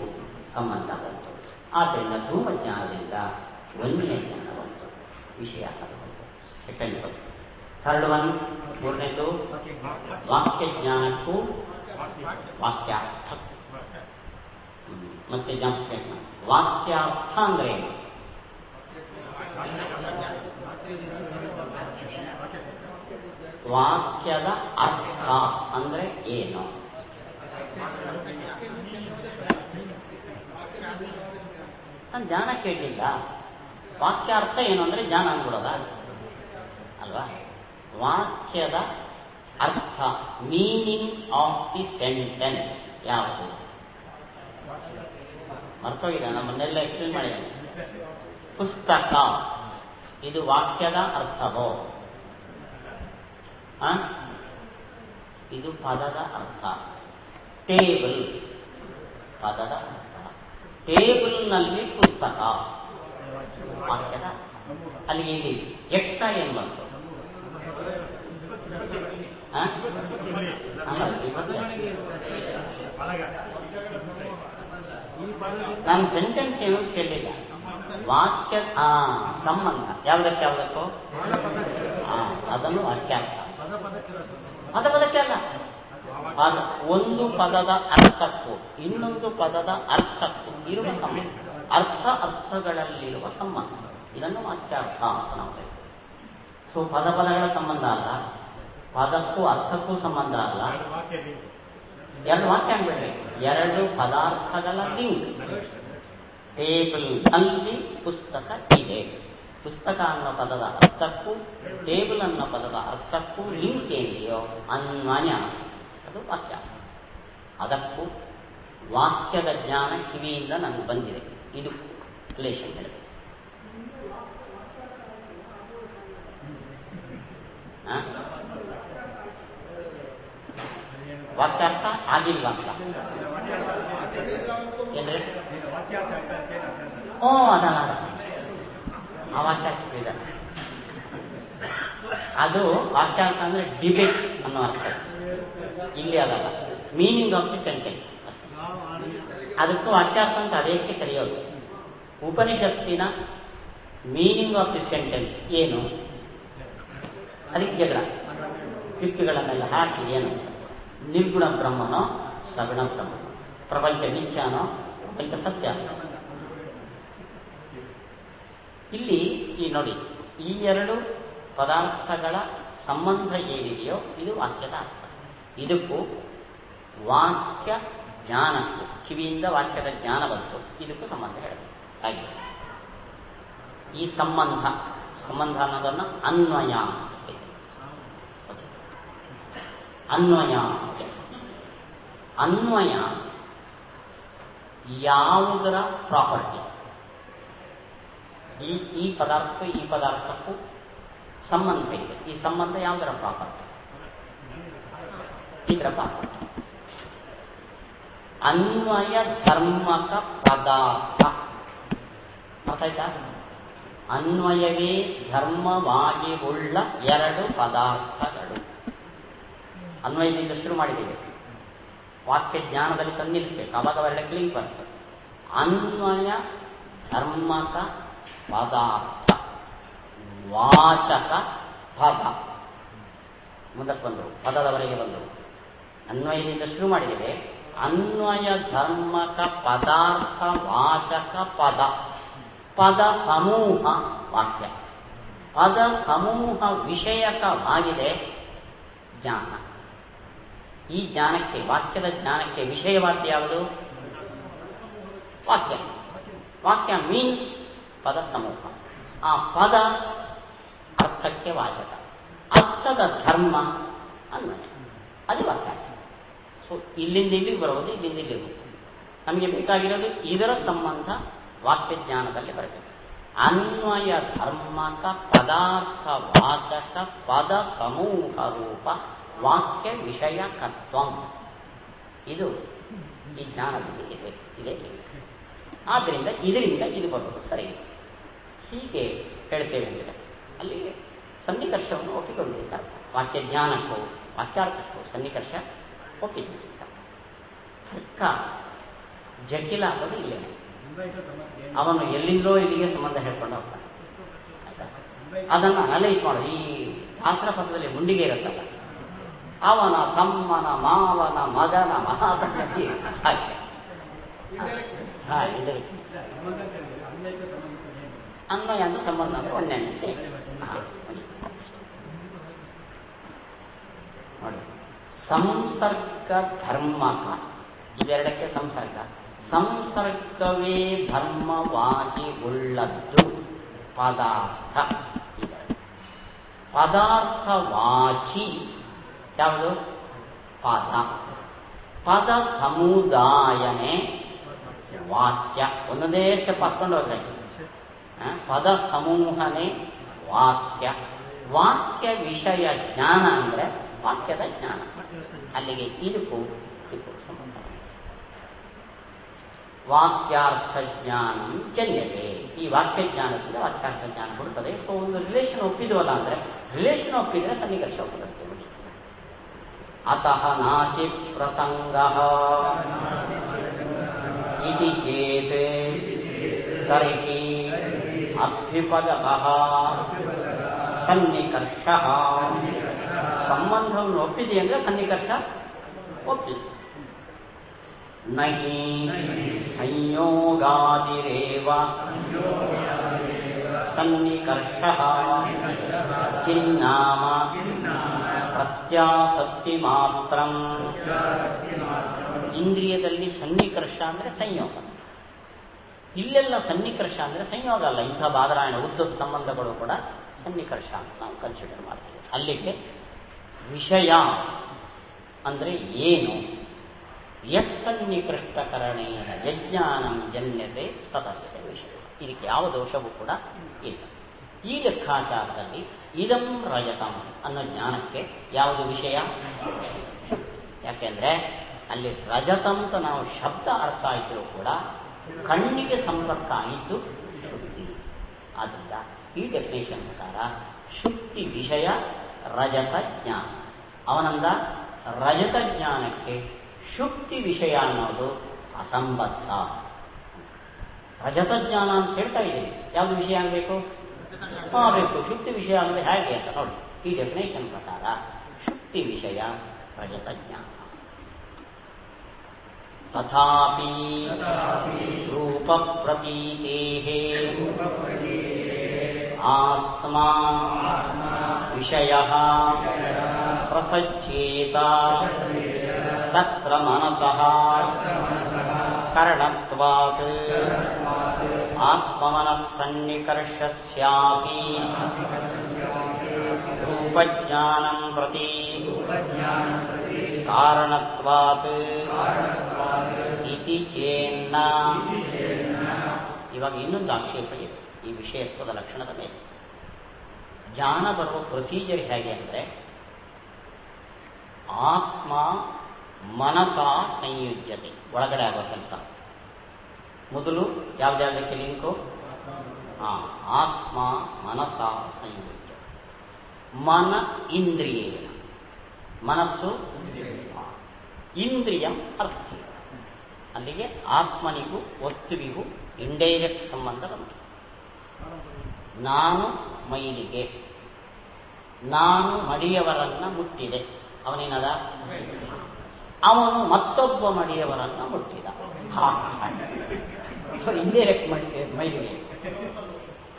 ಸಂಬಂಧ ಬಂತು. ಆದ್ದರಿಂದ ಧೂಮಜ್ಞಾನದಿಂದ ವನ್ನಿಯ ಜ್ಞಾನ ಬಂತು, ವಿಷಯ ಬಂತು. ಸೆಕೆಂಡ್ ಬಂತು. ಥರ್ಡ್ ಒನ್, ಮೂರನೇದು ವಾಕ್ಯ ಜ್ಞಾನಕ್ಕೂ ವಾಕ್ಯಾರ್ಥ. ಮತ್ತೆ ಜ್ಞಾಪಿಸ್ಬೇಕು ನಾನು. ವಾಕ್ಯಾರ್ಥ ಅಂದ್ರೆ ಏನು? ವಾಕ್ಯದ ಅರ್ಥ ಅಂದ್ರೆ ಏನು? ನಾನು ಜ್ಞಾನ ಕೇಳಲಿಲ್ಲ. ವಾಕ್ಯಾರ್ಥ ಏನು ಅಂದ್ರೆ ಜ್ಞಾನ ಅಂದ್ಬಿಡೋದ ಅಲ್ವಾ? ವಾಕ್ಯದ ಅರ್ಥ, ಮೀನಿಂಗ್ ಆಫ್ ದಿ ಸೆಂಟೆನ್ಸ್ ಯಾವುದು? ಮರ್ತೋಗಿದೆ, ನಮ್ಮನ್ನೆಲ್ಲ ಎಕ್ಸ್ಪ್ಲೇನ್ ಮಾಡಿದ್ದೇನೆ. ಪುಸ್ತಕ ಇದು ವಾಕ್ಯದ ಅರ್ಥವೋ? ಇದು ಪದದ ಅರ್ಥ. ಟೇಬಲ್ ಪದದ ಅರ್ಥ. ಟೇಬಲ್ನಲ್ಲಿ ಪುಸ್ತಕ ವಾಕ್ಯದ ಅರ್ಥ. ಅಲ್ಲಿಗೆ ಇಲ್ಲಿ ಎಕ್ಸ್ಟ್ರಾ ಏನು ಬಂತು? ನಾನು ಸೆಂಟೆನ್ಸ್ ಏನು ಕೇಳಲಿಲ್ಲ. ವಾಕ್ಯ ಸಂಬಂಧ ಯಾವುದಕ್ಕೆ ಯಾವುದಕ್ಕೂ ಅದನ್ನು ವಾಕ್ಯಾರ್ಥ. ಪದಕ್ಕೆ ಅಲ್ಲ, ಒಂದು ಪದದ ಅರ್ಥಕ್ಕೂ ಇನ್ನೊಂದು ಪದದ ಅರ್ಥಕ್ಕೂ ಇರುವ ಸಂಬಂಧ, ಅರ್ಥಗಳಲ್ಲಿರುವ ಸಂಬಂಧ, ಇದನ್ನು ವಾಕ್ಯಾರ್ಥ ಅಂತ ನಾವು ಹೇಳ್ತೇವೆ. ಸೊ ಪದಗಳ ಸಂಬಂಧ ಅಲ್ಲ, ಪದಕ್ಕೂ ಅರ್ಥಕ್ಕೂ ಸಂಬಂಧ ಅಲ್ಲ. ಎರಡು ವಾಕ್ಯ ಅನ್ಬಿಡ್ರಿ, ಎರಡು ಪದಾರ್ಥಗಳ ಲಿಂಕ್. ಟೇಬಲ್ ಅಲ್ಲಿ ಪುಸ್ತಕ ಇದೆ. ಪುಸ್ತಕ ಅನ್ನೋ ಪದದ ಅರ್ಥಕ್ಕೂ ಟೇಬಲ್ ಅನ್ನೋ ಪದದ ಅರ್ಥಕ್ಕೂ ಲಿಂಕ್ ಏನಿದೆಯೋ ಅನ್ವಯ, ಅದು ವಾಕ್ಯಾರ್ಥ. ಅದಕ್ಕೂ ವಾಕ್ಯದ ಜ್ಞಾನ ಕಿವಿಯಿಂದ ನನಗೆ ಬಂದಿದೆ. ಇದು ರಿಲೇಷನ್ ಹೇಳಬೇಕು. ವಾಕ್ಯಾರ್ಥ ಆಗಿಲ್ವಂತ ಏನ್ರಿ? ಅದಲ್ಲ, ಆ ವಾಕ್ಯಾರ್ಥ ಇದೆ. ಅದು ವಾಕ್ಯಾರ್ಥ ಅಂದ್ರೆ ಡಿಬೇಟ್ ಅನ್ನೋ ಅರ್ಥ. ಇಲ್ಲಿ ಅದಲ್ಲ, ಮೀನಿಂಗ್ ಆಫ್ ದಿ ಸೆಂಟೆನ್ಸ್ ಅಷ್ಟೇ. ಅದಕ್ಕೂ ವಾಕ್ಯಾರ್ಥ ಅಂತ ಅದಕ್ಕೆ ಕರೆಯೋದು. ಉಪನಿಷತ್ತಿನ ಮೀನಿಂಗ್ ಆಫ್ ದಿ ಸೆಂಟೆನ್ಸ್ ಏನು? ಅದಕ್ಕೆ ಜಗಳ, ಯುಕ್ತಿಗಳನ್ನೆಲ್ಲ ಹಾಕಿ ಏನು ನಿರ್ಗುಣ ಬ್ರಹ್ಮನೋ ಸಗುಣ ಬ್ರಹ್ಮನೋ, ಪ್ರಪಂಚ ಮಿಥ್ಯಾನೋ ಪ್ರಪಂಚ ಸತ್ಯ. ಇಲ್ಲಿ ಈ ನೋಡಿ, ಈ ಎರಡು ಪದಾರ್ಥಗಳ ಸಂಬಂಧ ಏನಿದೆಯೋ ಇದು ವಾಕ್ಯದ ಅರ್ಥ. ಇದಕ್ಕೂ ವಾಕ್ಯ ಜ್ಞಾನಕ್ಕೂ, ಕಿವಿಯಿಂದ ವಾಕ್ಯದ ಜ್ಞಾನ ಬಂತು, ಇದಕ್ಕೂ ಸಂಬಂಧ ಹೇಳಬೇಕು. ಹಾಗೆ ಈ ಸಂಬಂಧ ಅನ್ನೋದನ್ನು ಅನ್ವಯ ಅಂತ ಹೇಳ್ತೀವಿ. ಅನ್ವಯ ಯಾವುದರ ಪ್ರಾಪರ್ಟಿ? ಈ ಪದಾರ್ಥಕ್ಕೂ ಈ ಪದಾರ್ಥಕ್ಕೂ ಸಂಬಂಧ ಇದೆ. ಈ ಸಂಬಂಧ ಯಾವುದರ ಪ್ರಾಪರ್ಟಿ? ಇದರ ಪ್ರಾಪರ್ಟಿ. ಅನ್ವಯ ಧರ್ಮಕ ಪದಾರ್ಥ. ಅರ್ಥ ಆಯ್ತಾ? ಅನ್ವಯವೇ ಧರ್ಮವಾಗಿ ಉಳ್ಳ ಎರಡು ಪದಾರ್ಥಗಳು. ಅನ್ವಯದಿಂದ ಶುರು ಮಾಡಿದ್ದೀವಿ. ವಾಕ್ಯ ಜ್ಞಾನದಲ್ಲಿ ತಂದು ನಿಲ್ಲಿಸ್ಬೇಕು, ಆವಾಗ ಅವೆರಡಕ್ಕೆ ಲಿಂಕ್ ಬರ್ತದೆ. ಅನ್ವಯ ಧರ್ಮಕ ಪದಾರ್ಥ ವಾಚಕ ಪದ ಮುಂದಕ್ಕೆ ಬಂದವು, ಪದದವರೆಗೆ ಬಂದವು. ಅನ್ವಯದಿಂದ ಶುರು ಮಾಡಿದ್ದೇವೆ. ಅನ್ವಯ ಧರ್ಮಕ ಪದಾರ್ಥ ವಾಚಕ ಪದ, ಪದ ಸಮೂಹ ವಾಕ್ಯ, ಪದ ಸಮೂಹ ವಿಷಯಕವಾಗಿದೆ ಜ್ಞಾನ. ಈ ಜ್ಞಾನಕ್ಕೆ, ವಾಕ್ಯದ ಜ್ಞಾನಕ್ಕೆ ವಿಷಯವಾಕ್ಯ ಯಾವುದು? ವಾಕ್ಯ. ವಾಕ್ಯ ಮೀನ್ಸ್ ಪದ ಸಮೂಹ. ಆ ಪದ ಅರ್ಥಕ್ಕೆ ವಾಚಕ, ಅರ್ಥದ ಧರ್ಮ ಅನ್ವಯ, ಅದೇ ವಾಕ್ಯಾರ್ಥ. ಸೊ ಇಲ್ಲಿಂದ ಇಲ್ಲಿಗೆ ಬರೋದು, ಇಲ್ಲಿಂದ ಇಲ್ಲಿಗೆ ಹೋಗೋದು. ನಮಗೆ ಬೇಕಾಗಿರೋದು ಇದರ ಸಂಬಂಧ ವಾಕ್ಯ ಜ್ಞಾನದಲ್ಲಿ ಬರಬೇಕು. ಅನ್ವಯ ಧರ್ಮಕ ಪದಾರ್ಥ ವಾಚಕ ಪದ ಸಮೂಹ ರೂಪ ವಾಕ್ಯ ವಿಷಯಕತ್ವ, ಇದು ಈ ಜ್ಞಾನದಲ್ಲಿ ಇದೆ. ಆದ್ದರಿಂದ ಇದರಿಂದ ಇದು ಬರೋದು ಸರಿ. ಹೀಗೆ ಹೇಳ್ತೇವೆ ಅಂದರೆ ಅಲ್ಲಿ ಸನ್ನಿಕರ್ಷವನ್ನು ಒಪ್ಪಿಕೊಳ್ಳುವುದಕ್ಕೆ ಅರ್ಥ. ವಾಕ್ಯ ಜ್ಞಾನಕ್ಕೂ ವಾಕ್ಯಾರ್ಥಕ್ಕೂ ಸನ್ನಿಕರ್ಷ ಒಪ್ಪಿಕೊಳ್ಳುವುದಕ್ಕೆ ಅರ್ಥ. ತರ್ಕ ಜಟಿಲ ಆಗೋದು ಇಲ್ಲೇನೆ. ಅವನು ಎಲ್ಲಿಂದೋ ಇಲ್ಲಿಗೆ ಸಂಬಂಧ ಹೇಳ್ಕೊಂಡು ಹೋಗ್ತಾನೆ. ಆಯ್ತಾ? ಅದನ್ನು ಅನಲೈಸ್ ಮಾಡೋದು. ಈ ದಾಸರ ಪದದಲ್ಲಿ ಮುಂಡಿಗೆ ಇರುತ್ತಲ್ಲ, ಅವನ ತಮ್ಮನ ಮಾವನ ಮಗನ ಮಹಾತಂಗಿ ಹಾಗೆ. ಅನ್ವಯ ಅಂತ ಸಂಬಂಧ ಅಂದ್ರೆ ಒಂದೇ ಸೇಮ್. ನೋಡಿ, ಸಂಸರ್ಗ ಧರ್ಮಕ, ಇವೆರಡಕ್ಕೆ ಸಂಸರ್ಗ. ಸಂಸರ್ಗವೇ ಧರ್ಮವಾಗಿ ಉಳ್ಳದ್ದು ಪದಾರ್ಥ. ಪದಾರ್ಥವಾಚಿ ಯಾವುದು? ಪದ. ಪದ ಸಮುದಾಯನೇ ವಾಕ್ಯ. ಒಂದೊಂದೇ ಸ್ಟೆಪ್ ಹತ್ಕೊಂಡು ಹೋಗ್ರೆ. ಪದ ಸಮೂಹನೇ ವಾಕ್ಯ. ವಾಕ್ಯ ವಿಷಯ ಜ್ಞಾನ ಅಂದರೆ ವಾಕ್ಯದ ಜ್ಞಾನ. ಅಲ್ಲಿಗೆ ಇದಕ್ಕೂ ಸಂಬಂಧ. ವಾಕ್ಯಾರ್ಥ ಜ್ಞಾನ ಜನ್ಯತೆ. ಈ ವಾಕ್ಯ ಜ್ಞಾನದಿಂದ ವಾಕ್ಯಾರ್ಥ ಜ್ಞಾನ ಕೊಡುತ್ತದೆ. ಸೊ ಒಂದು ರಿಲೇಷನ್ ಒಪ್ಪಿದ್ವಲ್ಲ ಅಂದರೆ, ರಿಲೇಷನ್ ಒಪ್ಪಿದ್ರೆ ಸನ್ನಿಕರ್ಷ ಬರುತ್ತೆ. ಅತಃ ನಾತಿ ಪ್ರಸಂಗ ಇತಿ ಚೇತ್ ತರ್ಹಿ ಅಭ್ಯುಪಗತಃ ಸನ್ನಿಕರ್ಷ. ಸಂಬಂಧವನ್ನು ಒಪ್ಪಿದೆ ಅಂದರೆ ಸನ್ನಿಕರ್ಷ ಒಪ್ಪಿದೆ. ನಹಿ ಸಂಯೋಗಾದಿರೇವ ಸನ್ನಿಕರ್ಷ ಚಿನ್ನಾಮ ಪ್ರತ್ಯಾಸಕ್ತಿ ಮಾತ್ರ. ಇಂದ್ರಿಯದಲ್ಲಿ ಸನ್ನಿಕರ್ಷ ಅಂದರೆ ಸಂಯೋಗ. ಇಲ್ಲೆಲ್ಲ ಸನ್ನಿಕರ್ಷ ಅಂದರೆ ಸಂಯೋಗ ಅಲ್ಲ. ಇಂಥ ಬಾದರಾಯಣ ಉದ್ದದ ಸಂಬಂಧಗಳು ಕೂಡ ಸನ್ನಿಕರ್ಷ ಅಂತ ನಾವು ಕನ್ಸಿಡರ್ ಮಾಡ್ತೀವಿ. ಅಲ್ಲಿಗೆ ವಿಷಯ ಅಂದರೆ ಏನು? ಯಸ್ಸನ್ನಿಕೃಷ್ಟಕರಣೇನ ಯಜ್ಞಾನಂ ಜನ್ಯತೆ ಸತಸ್ಯ ವಿಷಯ. ಇದಕ್ಕೆ ಯಾವ ದೋಷವೂ ಕೂಡ ಇಲ್ಲ. ಈ ಲೆಕ್ಕಾಚಾರದಲ್ಲಿ ಇದಂ ರಜತಂ ಅನ್ನೋ ಜ್ಞಾನಕ್ಕೆ ಯಾವುದು ವಿಷಯ? ಯಾಕೆಂದರೆ ಅಲ್ಲಿ ರಜತಂ ಅಂತ ನಾವು ಶಬ್ದ ಅರ್ಥ ಆಯಿತು ಕೂಡ ಕಣ್ಣಿಗೆ ಸಂಪರ್ಕ ಆಯಿತು ಶುದ್ಧಿ. ಆದ್ದರಿಂದ ಈ ಡೆಫಿನೇಷನ್ ಪ್ರಕಾರ ಶುದ್ಧಿ ವಿಷಯ ರಜತ ಜ್ಞಾನ. ಅವನಂದ ರಜತ ಜ್ಞಾನಕ್ಕೆ ಶುದ್ಧಿ ವಿಷಯ ಅನ್ನೋದು ಅಸಂಬದ್ಧ. ರಜತ ಜ್ಞಾನ ಅಂತ ಹೇಳ್ತಾ ಇದ್ದೀವಿ, ಯಾವುದು ವಿಷಯ ಆಗಬೇಕು? ಬೇಕು. ಶುದ್ಧಿ ವಿಷಯ ಅಂದರೆ ಹೇಗೆ ಅಂತ ನೋಡಿ. ಈ ಡೆಫಿನೇಷನ್ ಪ್ರಕಾರ ಶುದ್ಧಿ ವಿಷಯ ರಜತ ಜ್ಞಾನ. ತಥಾಪಿ ರೂಪ ಪ್ರತೀತೇಃ ಆತ್ಮ ವಿಷಯಃ ಪ್ರಸಜ್ಜೇತ ತತ್ರ ಮನಸಃ ಕರಣತ್ವಾತ್ ಆತ್ಮಮನಸ್ಸನ್ನಿಕರ್ಷಸ್ಯಾಪಿ ರೂಪಜ್ಞಾನಂ ಪ್ರತಿ ಕಾರಣತ್ವಾತ್ ಇತಿ ಚೇನ್ನ. ಇವಾಗ ಇನ್ನೊಂದು ಆಕ್ಷೇಪ ಇದೆ ಈ ವಿಷಯತ್ವದ ಲಕ್ಷಣದ ಮೇಲೆ. ಜ್ಞಾನ ಬರುವ ಪ್ರೊಸೀಜರ್ ಹೇಗೆ ಅಂದರೆ, ಆತ್ಮ ಮನಸ ಸಂಯುಜ್ಯತೆ, ಒಳಗಡೆ ಆಗೋ ಕೆಲಸ. ಮೊದಲು ಯಾವುದ್ಯಾವುದಕ್ಕೆ ಲಿಂಕು? ಆತ್ಮ ಮನಸ ಸಂಯುಜ್ಯತೆ. ಮನ ಇಂದ್ರಿಯೇನ, ಮನಸ್ಸು ಇಂದ್ರಿಯಂ ಅರ್ಥಿ. ಅಲ್ಲಿಗೆ ಆತ್ಮನಿಗೂ ವಸ್ತುವಿಗೂ ಇಂಡೈರೆಕ್ಟ್ ಸಂಬಂಧ ಬಂತು. ನಾನು ಮೈಲಿಗೆ, ನಾನು ಮಡಿಯವರನ್ನ ಮುಟ್ಟಿದೆ, ಅವನೇನದ, ಅವನು ಮತ್ತೊಬ್ಬ ಮಡಿಯವರನ್ನ ಮುಟ್ಟಿದ. ಸೊ ಇಂಡೈರೆಕ್ಟ್ ಮೈಲಿಗೆ.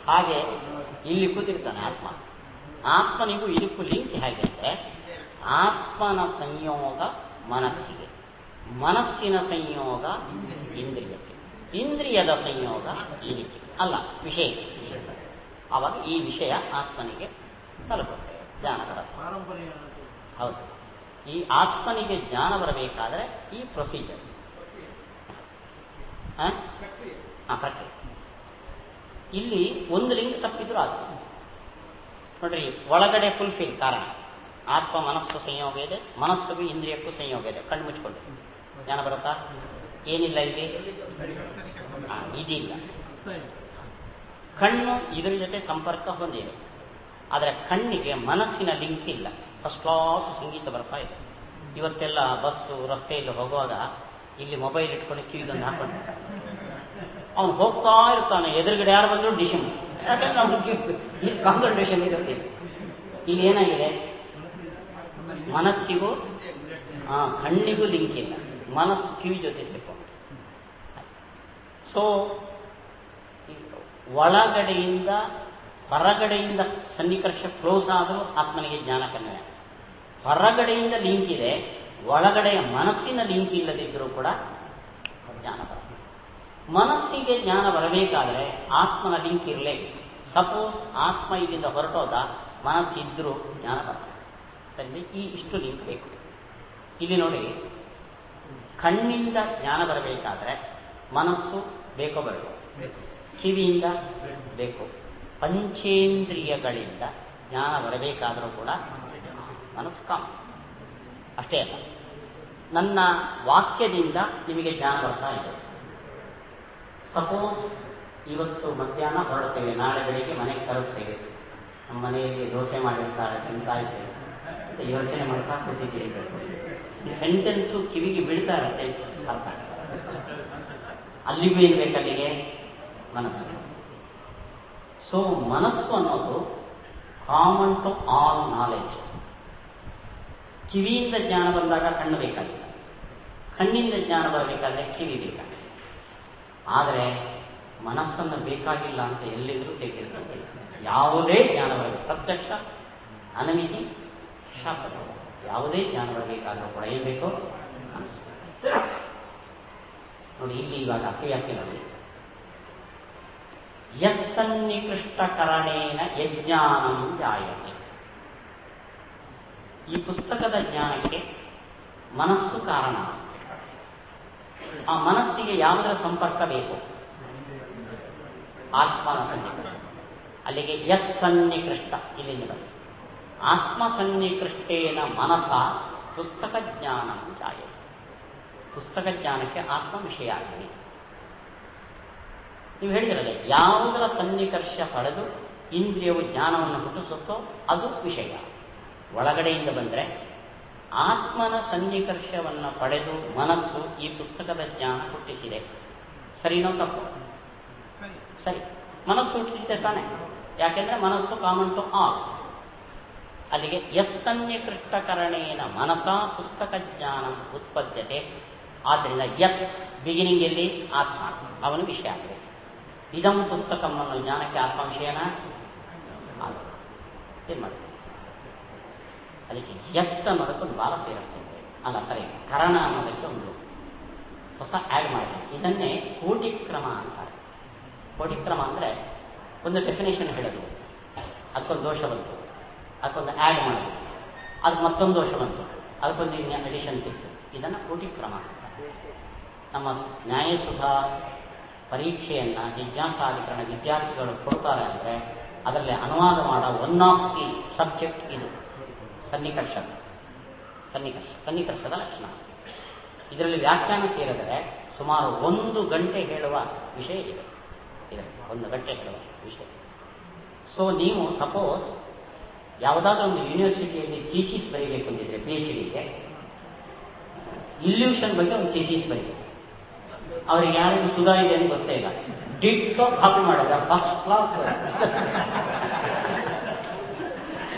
ಹಾಗೆ ಇಲ್ಲಿ ಕೂತಿರ್ತಾನೆ ಆತ್ಮ. ಆತ್ಮನಿಗೂ ಇದಕ್ಕೂ ಲಿಂಕ್ ಹೇಗೆ ಅಂದರೆ, ಆತ್ಮನ ಸಂಯೋಗ ಮನಸ್ಸಿಗೆ, ಮನಸ್ಸಿನ ಸಂಯೋಗ ಇಂದ್ರಿಯಕ್ಕೆ, ಇಂದ್ರಿಯದ ಸಂಯೋಗ ಇದಕ್ಕೆ ಅಲ್ಲ ವಿಷಯಕ್ಕೆ. ಆವಾಗ ಈ ವಿಷಯ ಆತ್ಮನಿಗೆ ತಲುಪುತ್ತೆ, ಜ್ಞಾನ ಬರುತ್ತೆ. ಹೌದು, ಈ ಆತ್ಮನಿಗೆ ಜ್ಞಾನ ಬರಬೇಕಾದ್ರೆ ಈ ಪ್ರೊಸೀಜರ್, ಪ್ರಕ್ರಿಯೆ. ಇಲ್ಲಿ ಒಂದು ಲಿಂಕ್ ತಪ್ಪಿದ್ರು ಆಗ್ತದೆ ನೋಡ್ರಿ. ಒಳಗಡೆ ಫುಲ್ಫಿಲ್ ಕಾರಣ, ಆತ್ಮ ಮನಸ್ಸು ಸಂಯೋಗ ಇದೆ, ಮನಸ್ಸಿಗೂ ಇಂದ್ರಿಯಕ್ಕೂ ಸಂಯೋಗ ಇದೆ. ಕಣ್ಣು ಮುಚ್ಕೊಂಡು ಜ್ಞಾನ ಬರುತ್ತಾ? ಏನಿಲ್ಲ ಇಲ್ಲಿ, ಇದಿಲ್ಲ. ಕಣ್ಣು ಇದರ ಜೊತೆ ಸಂಪರ್ಕ ಹೊಂದಿದೆ, ಆದರೆ ಕಣ್ಣಿಗೆ ಮನಸ್ಸಿನ ಲಿಂಕ್ ಇಲ್ಲ. ಫಸ್ಟ್ ಕ್ಲಾಸ್ ಸಂಗೀತ ಬರ್ತಾ ಇದೆ. ಇವತ್ತೆಲ್ಲ ಬಸ್ಸು ರಸ್ತೆಯಲ್ಲಿ ಹೋಗುವಾಗ ಇಲ್ಲಿ ಮೊಬೈಲ್ ಇಟ್ಕೊಂಡು ಕಿವಿಗೊಂದು ಹಾಕೊಂಡು ಅವನು ಹೋಗ್ತಾ ಇರ್ತಾನೆ. ಎದುರುಗಡೆ ಯಾರು ಬಂದ್ರು ಡಿಶಮ್, ಯಾಕಂದ್ರೆ ಅವನಿಗೆ ಇಲ್ಲಿ ಕಾನ್ಸಂಟ್ರೇಷನ್ ಇರುತ್ತಿಲ್ಲ. ಇಲ್ಲಿ ಏನಾಗಿದೆ, ಮನಸ್ಸಿಗೂ ಕಣ್ಣಿಗೂ ಲಿಂಕ್ ಇಲ್ಲ, ಮನಸ್ಸು ಕಿವಿ ಜೊತೆ ಸೇರ್ಕೊಂಡು. ಸೊ ಒಳಗಡೆಯಿಂದ ಹೊರಗಡೆಯಿಂದ ಸನ್ನಿಕರ್ಷ ಕ್ಲೋಸ್ ಆದರೂ ಆತ್ಮನಿಗೆ ಜ್ಞಾನ ಕನ್ವಯ. ಹೊರಗಡೆಯಿಂದ ಲಿಂಕ್ ಇದೆ, ಒಳಗಡೆಯ ಮನಸ್ಸಿನ ಲಿಂಕ್ ಇಲ್ಲದಿದ್ದರೂ ಕೂಡ ಜ್ಞಾನ ಬರುತ್ತೆ. ಮನಸ್ಸಿಗೆ ಜ್ಞಾನ ಬರಬೇಕಾದ್ರೆ ಆತ್ಮನ ಲಿಂಕ್ ಇರಲೇಬೇಕು. ಸಪೋಸ್ ಆತ್ಮ ಇಲ್ಲಿಂದ ಹೊರಟೋದ, ಮನಸ್ಸಿದ್ರೂ ಜ್ಞಾನ ಬರುತ್ತೆ. ಸರಿ, ಈ ಇಷ್ಟು ಲಿಂಕ್ ಬೇಕು. ಇಲ್ಲಿ ನೋಡಿ, ಕಣ್ಣಿಂದ ಜ್ಞಾನ ಬರಬೇಕಾದ್ರೆ ಮನಸ್ಸು ಬೇಕೋ ಬರಬೇಕು, ಕಿವಿಯಿಂದ ಬೇಕು, ಪಂಚೇಂದ್ರಿಯಗಳಿಂದ ಜ್ಞಾನ ಬರಬೇಕಾದರೂ ಕೂಡ ಮನಸ್ಸು ಕಾಮ. ಅಷ್ಟೇ ಅಲ್ಲ, ನನ್ನ ವಾಕ್ಯದಿಂದ ನಿಮಗೆ ಜ್ಞಾನ ಬರ್ತಾ ಇದೆ. ಸಪೋಸ್ ಇವತ್ತು ಮಧ್ಯಾಹ್ನ ಹೊರಡ್ತೇವೆ, ನಾಳೆ ಬೆಳಿಗ್ಗೆ ಮನೆಗೆ ತರುತ್ತೇವೆ, ನಮ್ಮ ಮನೆಯಲ್ಲಿ ದೋಸೆ ಮಾಡಿರ್ತಾರೆ, ತಿಂತಾ ಇದ್ದೇವೆ ಅಂತ ಯೋಚನೆ ಮಾಡ್ತಾ ಕೂತಿದ್ದೀರಿ. ಈ ಸೆಂಟೆನ್ಸು ಕಿವಿಗೆ ಬೀಳ್ತಾ ಇರುತ್ತೆ, ಅರ್ಥ ಆಗ್ತದೆ. ಅಲ್ಲಿಗೂ ಏನು ಬೇಕಲ್ಲಿಗೆ ಮನಸ್ಸು. ಸೊ ಮನಸ್ಸು ಅನ್ನೋದು ಕಾಮನ್ ಟು ಆಲ್ ನಾಲೆಡ್ಜ್. ಕಿವಿಯಿಂದ ಜ್ಞಾನ ಬಂದಾಗ ಕಣ್ಣು ಬೇಕಾಗಿಲ್ಲ, ಕಣ್ಣಿಂದ ಜ್ಞಾನ ಬರಬೇಕಾದ್ರೆ ಕಿವಿ ಬೇಕಾಗಿಲ್ಲ. ಆದರೆ ಮನಸ್ಸನ್ನು ಬೇಕಾಗಿಲ್ಲ ಅಂತ ಎಲ್ಲಿದ್ರೂ ತೆಗೆದಿರ್ತದೆ. ಯಾವುದೇ ಜ್ಞಾನ ಬರಬೇಕು, ಪ್ರತ್ಯಕ್ಷ ಅನಮಿತಿ ಶಾಸ್ತ್ರ, ಯಾವುದೇ ಜ್ಞಾನ ಬರಬೇಕಾದ್ರೂ ಕೂಡ ಏನು ಬೇಕು, ಮನಸ್ಸು. ನೋಡಿ ಇಲ್ಲಿ ಇವಾಗ ಅರ್ಥವ್ಯಾಪ್ತಿ ನೋಡಿ. ಯಸ್ಸನ್ನಿಕೃಷ್ಟ ಕರಣೇನ ಯಜ್ಞಾನಂ ಜಾಯತೆ. ಈ ಪುಸ್ತಕದ ಜ್ಞಾನಕ್ಕೆ ಮನಸ್ಸು ಕಾರಣ. ಆ ಮನಸ್ಸಿಗೆ ಯಾವುದರ ಸಂಪರ್ಕ ಬೇಕು, ಆತ್ಮನ ಸನ್ನಿಕೃಷ್ಟ. ಅಲ್ಲಿಗೆ ಯಸ್ಸನ್ನಿಕೃಷ್ಟ ಇಲ್ಲಿಂದ ಬರುತ್ತೆ. ಆತ್ಮ ಸನ್ನಿಕೃಷ್ಟೇನ ಮನಸ ಪುಸ್ತಕ ಜ್ಞಾನಂ ಜಾಯತೆ. ಪುಸ್ತಕ ಜ್ಞಾನಕ್ಕೆ ಆತ್ಮ ವಿಷಯ ಆಗಿದೆ. ನೀವು ಹೇಳಿದ್ರಲ್ಲ, ಯಾವುದರ ಸನ್ನಿಕರ್ಷ ಪಡೆದು ಇಂದ್ರಿಯವು ಜ್ಞಾನವನ್ನು ಹುಟ್ಟಿಸುತ್ತೋ ಅದು ವಿಷಯ. ಒಳಗಡೆಯಿಂದ ಬಂದರೆ ಆತ್ಮನ ಸನ್ನಿಕರ್ಷವನ್ನು ಪಡೆದು ಮನಸ್ಸು ಈ ಪುಸ್ತಕದ ಜ್ಞಾನ ಹುಟ್ಟಿಸಿದೆ. ಸರಿನೋ ತಪ್ಪು? ಸರಿ, ಮನಸ್ಸು ಹುಟ್ಟಿಸಿದೆ ತಾನೆ. ಯಾಕೆಂದ್ರೆ ಮನಸ್ಸು ಕಾಮನ್ ಟು ಆಲ್. ಅಲ್ಲಿಗೆ ಯಸ್ಸನ್ನಿಕೃಷ್ಟಕರಣೇನ ಮನಸ ಪುಸ್ತಕ ಜ್ಞಾನ ಉತ್ಪದ್ಯತೆ. ಆದ್ದರಿಂದ ಯತ್ ಬಿಗಿನಿಂಗ್ ಎಲ್ಲಿ ಆತ್ಮ, ಅವನು ವಿಷಯ ಆಗಿದೆ. ಇದಂ ಪುಸ್ತಕಂ ಅನ್ನೋ ಜ್ಞಾನಕ್ಕೆ ಆತ್ಮ ವಿಷಯನ ಅಲ್ಲ. ಏನು ಮಾಡ್ತೀವಿ? ಅದಕ್ಕೆ ಯತ್ ಅನ್ನೋದಕ್ಕೊಂದು ಬಾಲ ಸೇರಿಸ್ತೇವೆ ಅಲ್ಲ, ಸರಿ, ಕರಣ ಅನ್ನೋದಕ್ಕೆ ಒಂದು ಹೊಸ ಆ್ಯಡ್ ಮಾಡ್ತೀವಿ. ಇದನ್ನೇ ಕೋಟಿಕ್ರಮ ಅಂತಾರೆ. ಕೋಟಿಕ್ರಮ ಅಂದರೆ ಒಂದು ಡೆಫಿನೇಷನ್ ಹೇಳೋದು, ಅದಕ್ಕೊಂದು ದೋಷ ಬಂತು, ಅದಕ್ಕೊಂದು ಆ್ಯಡ್ ಮಾಡೋದು, ಅದಕ್ಕೆ ಮತ್ತೊಂದು ದೋಷ ಬಂತು, ಅದಕ್ಕೊಂದು ಎಡಿಷನ್ ಸಿಕ್ತು. ಇದನ್ನು ಕೋಟಿಕ್ರಮ ಅಂತಾರೆ. ನಮ್ಮ ನ್ಯಾಯಸುಧಾ ಪರೀಕ್ಷೆಯನ್ನು ಜಿಜ್ಞಾಸಾಧಿಕರಣ ವಿದ್ಯಾರ್ಥಿಗಳು ಕೊಡ್ತಾರೆ ಅಂದರೆ ಅದರಲ್ಲಿ ಅನುವಾದ ಮಾಡೋ ಒನ್ ಆಫ್ ದಿ ಸಬ್ಜೆಕ್ಟ್ ಇದು ಸನ್ನಿಕರ್ಷದ ಲಕ್ಷಣ. ಇದರಲ್ಲಿ ವ್ಯಾಖ್ಯಾನ ಸೇರಿದರೆ ಸುಮಾರು 1 ಗಂಟೆ ಹೇಳುವ ವಿಷಯ ಇದೆ. ಇದರಲ್ಲಿ 1 ಗಂಟೆ ಹೇಳುವ ವಿಷಯ. ಸೊ ನೀವು ಸಪೋಸ್ ಯಾವುದಾದ್ರೂ ಒಂದು ಯೂನಿವರ್ಸಿಟಿಯಲ್ಲಿ ಥೀಸಿಸ್ ಬರೀಬೇಕು ಅಂತಿದ್ರೆ PhDಗೆ ಇಲ್ಯೂಷನ್ ಬಗ್ಗೆ ಒಂದು ಥೀಸಿಸ್ ಬರೀಬೇಕು. ಅವ್ರಿಗೆ ಯಾರಿಗೂ ಸುಧಾ ಇದೆ ಅಂತ ಗೊತ್ತೇ ಇಲ್ಲ, ಡಿಟ್ಟೋ ಕಾಪಿ ಮಾಡಿದ್ರೆ ಫಸ್ಟ್ ಕ್ಲಾಸ್.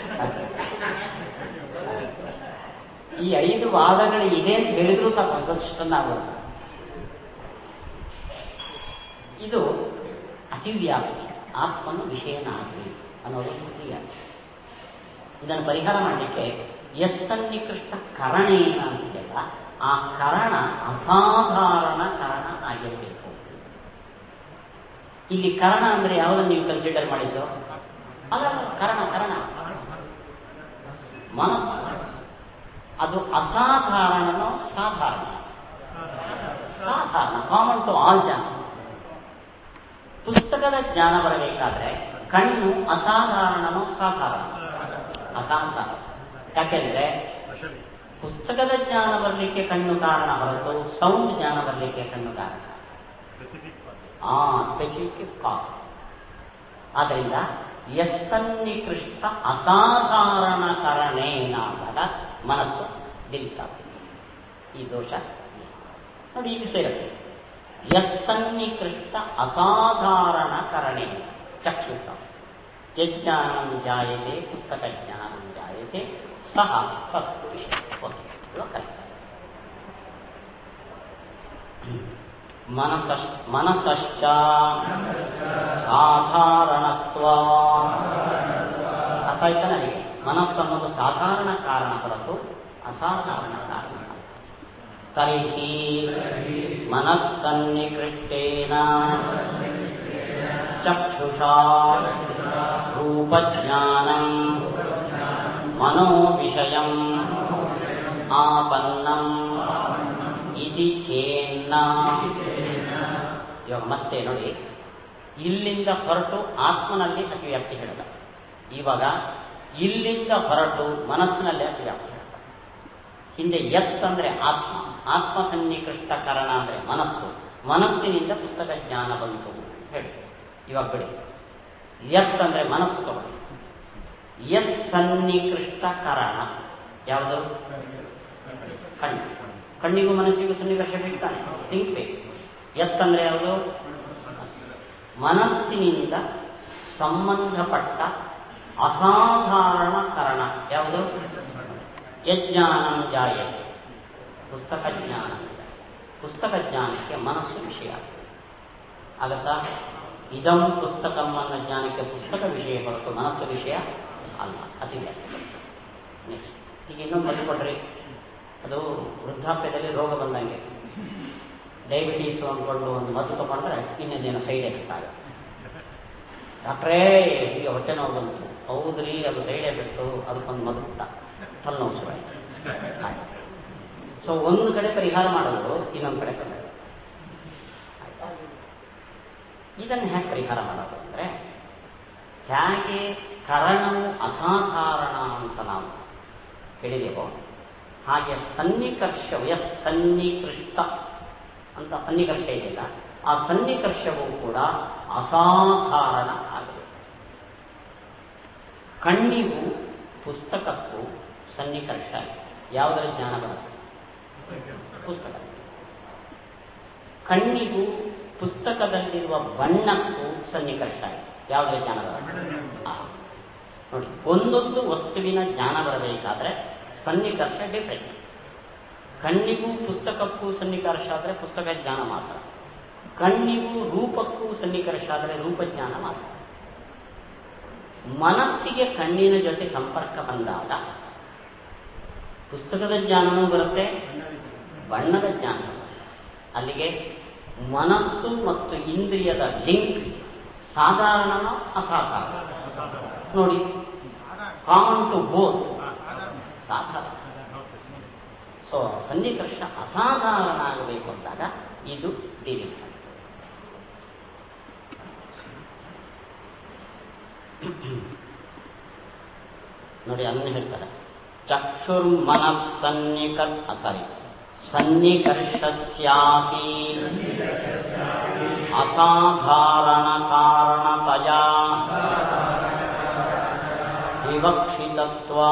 ಈ 5 ವಾದಗಳು ಇದೆ ಅಂತ ಹೇಳಿದ್ರು ಸಾಕು ಸಷ್ಟನ್ನಾಗುತ್ತೆ. ಇದು ಅತಿವ್ಯಾಪ್ತಿ, ಆತ್ಮನು ವಿಷಯನಾಗಲಿ ಅನ್ನೋದು ಅತಿವ್ಯಾಪ್ತಿ. ಇದನ್ನು ಪರಿಹಾರ ಮಾಡಲಿಕ್ಕೆ ಸನ್ನಿಕೃಷ್ಟ ಕರಣ ಏನ ಅಂತಿದೆಯಲ್ಲ, ಆ ಕರಣ ಅಸಾಧಾರಣ ಕರಣ ಆಗಿರಬೇಕು. ಇಲ್ಲಿ ಕರಣ ಅಂದ್ರೆ ಯಾವುದನ್ನು ನೀವು ಕನ್ಸಿಡರ್ ಮಾಡಿದ್ದು? ಅಲ್ಲ, ಕರಣ ಮನಸ್ಸು. ಅದು ಅಸಾಧಾರಣನೋ ಸಾಧಾರಣ? ಸಾಧಾರಣ, ಕಾಮನ್ ಟು ಆಲ್ ಜನ. ಪುಸ್ತಕದ ಜ್ಞಾನ ಬರಬೇಕಾದ್ರೆ ಕಣ್ಣು ಅಸಾಧಾರಣನೋ ಸಾಧಾರಣ? ಅಸಾಧಾರಣ. ಯಾಕೆಂದ್ರೆ ಪುಸ್ತಕದ ಜ್ಞಾನ ಬರಲಿಕ್ಕೆ ಕಣ್ಣು ಕಾರಣ ಹೊರತು ಸೌಂಡ್ ಜ್ಞಾನ ಬರಲಿಕ್ಕೆ ಕಣ್ಣು ಕಾರಣ. ಸ್ಪೆಸಿಫಿಕ್ ಕಾಸ್. ಆದ್ದರಿಂದ ಸನ್ನಿಕೃಷ್ಟ ಅಸಾಧಾರಣ ಕರಣೇನಾದಾಗ ಮನಸ್ಸು ಡಿಲಿತಾಗುತ್ತೆ. ಈ ದೋಷ ನೋಡಿ ಈಗ ಸೇರುತ್ತೆ. ಸನ್ನಿಕೃಷ್ಟ ಅಸಾಧಾರಣ ಕರಣೆ ಚಕ್ಷುಷ ಯಜ್ಞಾನಂ ಜಾಯತೆ ಪುಸ್ತಕ ಜ್ಞಾನಂ ಜಾಯತೆ ಸಹ ತಸ್ಸು ವಿಷಯ. ಮನಸಶ್ಚ ಸಾಧಾರಣತ್ವ. ಅರ್ಥ ಆಯ್ತಾ ನನಗೆ? ಮನಸ್ಸು ಅನ್ನೋದು ಸಾಧಾರಣ ಕಾರಣ ಹೊರತು ಅಸಾಧಾರಣ ಕಾರಣ. ತರ್ಹಿ ಮನಸ್ಸನ್ನಿಕೃಷ್ಟೇನ ಚಕ್ಷುಷಾ ರೂಪಜ್ಞಾನಂ ಮನೋ ವಿಷಯಂ ಆಪನ್ನಂ ಇತಿ ಚೇನ್ನ. ಇವಾಗ ಮತ್ತೆ ನೋಡಿ, ಇಲ್ಲಿಂದ ಹೊರಟು ಆತ್ಮನಲ್ಲಿ ಅತಿವ್ಯಾಪ್ತಿ ಹೇಳಿದ. ಇವಾಗ ಇಲ್ಲಿಂದ ಹೊರಟು ಮನಸ್ಸಿನಲ್ಲಿ ಅತಿವ್ಯಾಪ್ತಿ ಹೇಳಿದ. ಹಿಂದೆ ಅಂದ್ರೆ ಆತ್ಮ ಸನ್ನಿಕೃಷ್ಟ ಕರಣ ಅಂದ್ರೆ ಮನಸ್ಸು, ಮನಸ್ಸಿನಿಂದ ಪುಸ್ತಕ ಜ್ಞಾನ ಬಂತು ಅಂತ ಹೇಳಿ. ಇವಾಗ ಬಿಡಿ, ಅಂದ್ರೆ ಮನಸ್ಸು ತಗೊಳ್ಳಿ. ಸನ್ನಿಕೃಷ್ಟ ಕರಣ ಯಾವುದು? ಕಣ್ಣು. ಕಣ್ಣಿಗೂ ಮನಸ್ಸಿಗೂ ಸನ್ನಿಕರ್ಷ ಬೇಕಾನೆ, ಥಿಂಕ್ ಬೇಕು. ಅಂದ್ರೆ ಯಾವುದು? ಮನಸ್ಸಿನಿಂದ ಸಂಬಂಧಪಟ್ಟ ಅಸಾಧಾರಣ ಕರಣ ಯಾವುದು? ಯಜ್ಞಾನಂ ಜಾಯತೆ, ಪುಸ್ತಕ ಜ್ಞಾನ. ಪುಸ್ತಕ ಜ್ಞಾನಕ್ಕೆ ಮನಸ್ಸು ವಿಷಯ ಆಗತ್ತಾ? ಇದಂ ಪುಸ್ತಕಂ ಅನ್ನೋ ಜ್ಞಾನಕ್ಕೆ ಪುಸ್ತಕ ವಿಷಯ ಹೊರತು ಮನಸ್ಸು ವಿಷಯ ಅಲ್ಲ. ಅತಿಗೆ ನೆಕ್ಸ್ಟ್ ಈಗ ಇನ್ನೊಂದು ಮದ್ದು ಕೊಡ್ರಿ. ಅದು ವೃದ್ಧಾಪ್ಯದಲ್ಲಿ ರೋಗ ಬಂದಂಗೆ, ಡಯಾಬಿಟೀಸು ಅಂದ್ಕೊಂಡು ಒಂದು ಮದ್ದು ತಗೊಂಡ್ರೆ ಇನ್ನೊಂದೇನೋ ಸೈಡ್ ಎಫೆಕ್ಟ್ ಆಗುತ್ತೆ. ಡಾಕ್ಟ್ರೇ ಹೀಗೆ ಹೊಟ್ಟೆ ನೋವು ಬಂತು. ಹೌದ್ರಿ, ಅದು ಸೈಡ್ ಎಫೆಕ್ಟು, ಅದಕ್ಕೊಂದು ಮದ್ದು ಕೊಟ್ಟ, ತಲೆನೋವು ಶುರುವಾಯಿತು. ಸೊ ಒಂದು ಕಡೆ ಪರಿಹಾರ ಮಾಡೋದು, ಇನ್ನೊಂದು ಕಡೆ ತೊಂದರೆ. ಇದನ್ನು ಹೇಗೆ ಪರಿಹಾರ ಮಾಡೋದು ಅಂದರೆ, ಹೇಗೆ ಕರಣವು ಅಸಾಧಾರಣ ಅಂತ ನಾವು ಹೇಳಿದೆವೋ ಹಾಗೆ ಸನ್ನಿಕರ್ಷ ಸನ್ನಿಕೃಷ್ಟ ಅಂತ ಸನ್ನಿಕರ್ಷ ಇದೆಯಲ್ಲ, ಆ ಸನ್ನಿಕರ್ಷವೂ ಕೂಡ ಅಸಾಧಾರಣ ಆಗಬೇಕು. ಕಣ್ಣಿಗೂ ಪುಸ್ತಕಕ್ಕೂ ಸನ್ನಿಕರ್ಷ ಇದೆ. ಯಾವುದರ ಜ್ಞಾನ ಬರುತ್ತೆ? ಪುಸ್ತಕ. ಕಣ್ಣಿಗೂ ಪುಸ್ತಕದಲ್ಲಿರುವ ಬಣ್ಣಕ್ಕೂ ಸನ್ನಿಕರ್ಷ ಇದೆ. ಯಾವುದರ ಜ್ಞಾನ ಬರುತ್ತೆ? ನೋಡಿ, ಒಂದೊಂದು ವಸ್ತುವಿನ ಜ್ಞಾನ ಬರಬೇಕಾದ್ರೆ ಸನ್ನಿಕರ್ಷ ಡಿಫರೆಂಟ್. ಕಣ್ಣಿಗೂ ಪುಸ್ತಕಕ್ಕೂ ಸನ್ನಿಕರ್ಷ ಆದರೆ ಪುಸ್ತಕ ಜ್ಞಾನ ಮಾತ್ರ. ಕಣ್ಣಿಗೂ ರೂಪಕ್ಕೂ ಸನ್ನಿಕರ್ಷ ಆದರೆ ರೂಪಜ್ಞಾನ ಮಾತ್ರ. ಮನಸ್ಸಿಗೆ ಕಣ್ಣಿನ ಜೊತೆ ಸಂಪರ್ಕ ಬಂದಾಗ ಪುಸ್ತಕದ ಜ್ಞಾನವೂ ಬರುತ್ತೆ, ಬಣ್ಣದ ಜ್ಞಾನ ಬರುತ್ತೆ. ಅಲ್ಲಿಗೆ ಮನಸ್ಸು ಮತ್ತು ಇಂದ್ರಿಯದ ಲಿಂಕ್ ಸಾಧಾರಣನೋ ಅಸಾಧಾರಣ? ನೋಡಿ, ಕಾಮನ್ ಟು ಬೋತ್, ಸಾಧಾರಣ. ಸೊ ಸನ್ನಿಕರ್ಷ ಅಸಾಧಾರಣ ಆಗಬೇಕು ಅಂದಾಗ ಇದು ಡಿಲಿಟ್. ನೋಡಿ, ಅದನ್ನ ಹೇಳ್ತಾರೆ, ಸನ್ನಿಕರ್ಷಸ್ಯಾಪಿ ಅಸಾಧಾರಣ ಕಾರಣತಯಾ ಇವ ವಿವಕ್ಷಿತತ್ವಾ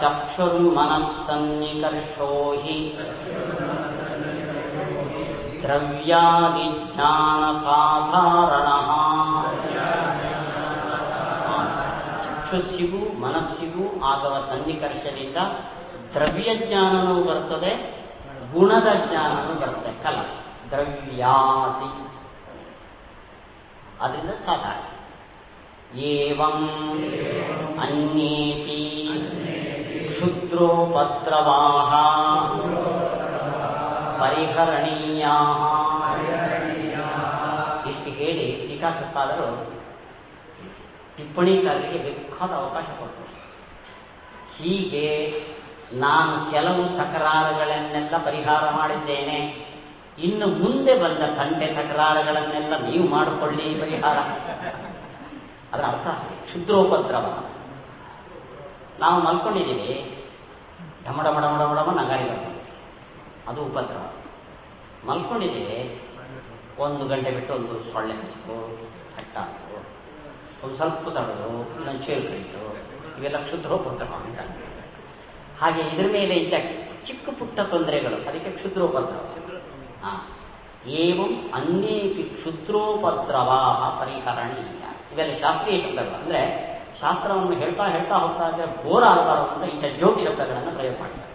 ಚಕ್ಷುರ್ಮನಸ್ಸನ್ನಿಕರ್ಷೋ ಹಿ ದ್ರವ್ಯಾದಿಜ್ಞಾನ ಸಾಧಾರಣ. ಚಕ್ಷುಸ್ಸಿಗೂ ಮನಸ್ಸಿಗೂ ಆಗುವ ಸನ್ನಿಕರ್ಷದಿಂದ ದ್ರವ್ಯ ಜ್ಞಾನನೂ ಬರ್ತದೆ, ಗುಣದ ಜ್ಞಾನನೂ ಬರ್ತದೆ. ಕಲ ದ್ರವ್ಯಾತಿ, ಅದರಿಂದ ಸಾಧಾರಣ. ಏವಂ ಅನ್ಯೇಪಿ ಕ್ಷುದ್ರೋಪದ್ರವಾಹ ಪರಿಹರಣೀಯಾಃ. ಇಷ್ಟು ಹೇಳಿ ಟೀಕಾಕೃತ್ಪಾದರು ಟಿಪ್ಪಣಿಕಾರರಿಗೆ ಬೇಕಾದ ಅವಕಾಶ ಕೊಟ್ಟರು. ಹೀಗೆ ನಾನು ಕೆಲವು ತಕರಾರುಗಳನ್ನೆಲ್ಲ ಪರಿಹಾರ ಮಾಡಿದ್ದೇನೆ, ಇನ್ನು ಮುಂದೆ ಬಂದ ತಂಟೆ ತಕರಾರುಗಳನ್ನೆಲ್ಲ ನೀವು ಮಾಡಿಕೊಳ್ಳಿ ಪರಿಹಾರ. ಅದರ ಅರ್ಥ ಕ್ಷುದ್ರೋಪದ್ರವ. ನಾವು ಮಲ್ಕೊಂಡಿದ್ದೀವಿ, ಡಮ ಡಮ ಡಮ ಡಮ ಡಮ ನಗಾರಿ ಬರ್ತದೆ, ಅದು ಉಪದ್ರವ. ಮಲ್ಕೊಂಡಿದ್ದೀವಿ, 1 ಗಂಟೆ ಬಿಟ್ಟು ಒಂದು ಸೊಳ್ಳೆ ಹಚ್ಚಿತು, ಹಟ್ಟಾಯಿತು, ಒಂದು ಸ್ವಲ್ಪ ತಡೆದು ನಂಚೇರು ಕಡಿತು, ಇವೆಲ್ಲ ಕ್ಷುದ್ರೋಪದ್ರವ ಅಂತ. ಹಾಗೆ ಇದ್ರ ಮೇಲೆ ಚಿಕ್ಕ ಪುಟ್ಟ ತೊಂದರೆಗಳು, ಅದಕ್ಕೆ ಕ್ಷುದ್ರೋಪದ್ರವ. ಏವಂ ಅನ್ಯೇಪಿ ಕ್ಷುದ್ರೋಪದ್ರವಾ ಪರಿಹರಣೀಯ. ಇವೆಲ್ಲ ಶಾಸ್ತ್ರೀಯ ಶಬ್ದಗಳು. ಅಂದರೆ ಶಾಸ್ತ್ರವನ್ನು ಹೇಳ್ತಾ ಹೇಳ್ತಾ ಹೋಗ್ತಾ ಇದ್ರೆ ಬೋರ್ ಆಗಬಾರದು ಅಂತ ಇಂಥ ಜೋಕ್ ಶಬ್ದಗಳನ್ನು ಪ್ರಯೋಗ ಮಾಡ್ತಾರೆ.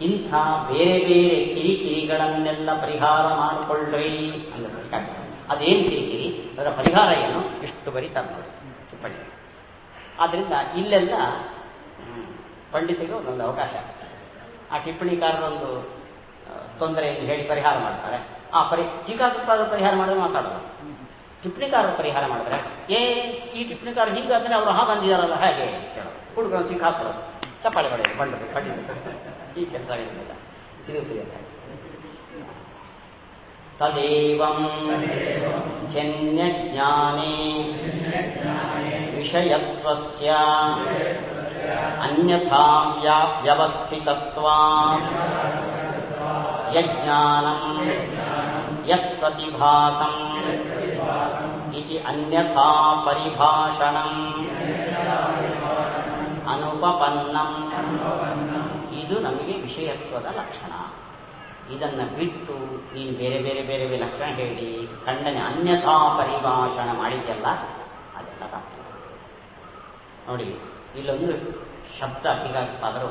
ಇಂಥ ಬೇರೆ ಬೇರೆ ಕಿರಿಕಿರಿಗಳನ್ನೆಲ್ಲ ಪರಿಹಾರ ಮಾಡಿಕೊಳ್ಳ್ರಿ ಅಂದ್ರೆ ಅದೇನು ಕಿರಿಕಿರಿ, ಅದರ ಪರಿಹಾರ ಏನು, ಇಷ್ಟು ಬರೀತಾರೆ ನೋಡಿ ಟಿಪ್ಪಣಿ. ಆದ್ದರಿಂದ ಇಲ್ಲೆಲ್ಲ ಪಂಡಿತರಿಗೆ ಒಂದೊಂದು ಅವಕಾಶ. ಆ ಟಿಪ್ಪಣಿಕಾರರೊಂದು ತೊಂದರೆಯನ್ನು ಹೇಳಿ ಪರಿಹಾರ ಮಾಡ್ತಾರೆ. ಆ ಟೀಕಾಕೃತ್ಪಾದರು ಪರಿಹಾರ ಮಾಡಿದ್ರೆ ಮಾತಾಡೋದು. ಟಿಪ್ಪಣಿಕಾರರು ಪರಿಹಾರ ಮಾಡಿದ್ರೆ ಈ ಟಿಪ್ಪಣಿಕಾರ ಹೀಗಾದ್ರೆ ಅವರು ಹಾಗಂದಿದಾರಲ್ಲ ಹೇಗೆ ಕೇಳೋದು, ಹುಡುಗರು ಸಿಕ್ಕಾಕೊಳ್ಳೋದು, ಚಪ್ಪಾಳೆ ಹೊಡೆಯೋದು, ಬಂಡದು ಪಂಡಿತ ಈ ಕೆಲಸಗಳಿಲ್ಲ. ಇದು ಪ್ರಿಯತೆ. ತದೇವಂ ಜನ್ಯಜ್ಞಾನೇ ವಿಷಯತ್ವಸ್ಯ ಅನ್ಯಥಾ ವ್ಯವಸ್ಥಿತತ್ವಾತ್ ಯಜ್ಞಾನಂ ಯತ್ ಪ್ರತಿಭಾಸಂ ಇತಿ ಅನ್ಯಥಾ ಪರಿಭಾಷಣಂ ಅನುಪಪನ್ನಂ. ಇದು ನಮಗೆ ವಿಷಯತ್ವದ ಲಕ್ಷಣ. ಇದನ್ನು ಬಿಟ್ಟು ನೀನು ಬೇರೆ ಬೇರೆ ಬೇರೆ ಬೇರೆ ಲಕ್ಷಣ ಹೇಳಿ ಖಂಡನೆ ಅನ್ಯಥಾ ಪರಿಭಾಷಣ ಮಾಡಿದ್ಯಲ್ಲ, ಅದೆಲ್ಲ ತಪ್ಪು. ನೋಡಿ, ಇಲ್ಲೊಂದು ಶಬ್ದ ಟೀಕಾಕೃತ್ಪಾದರು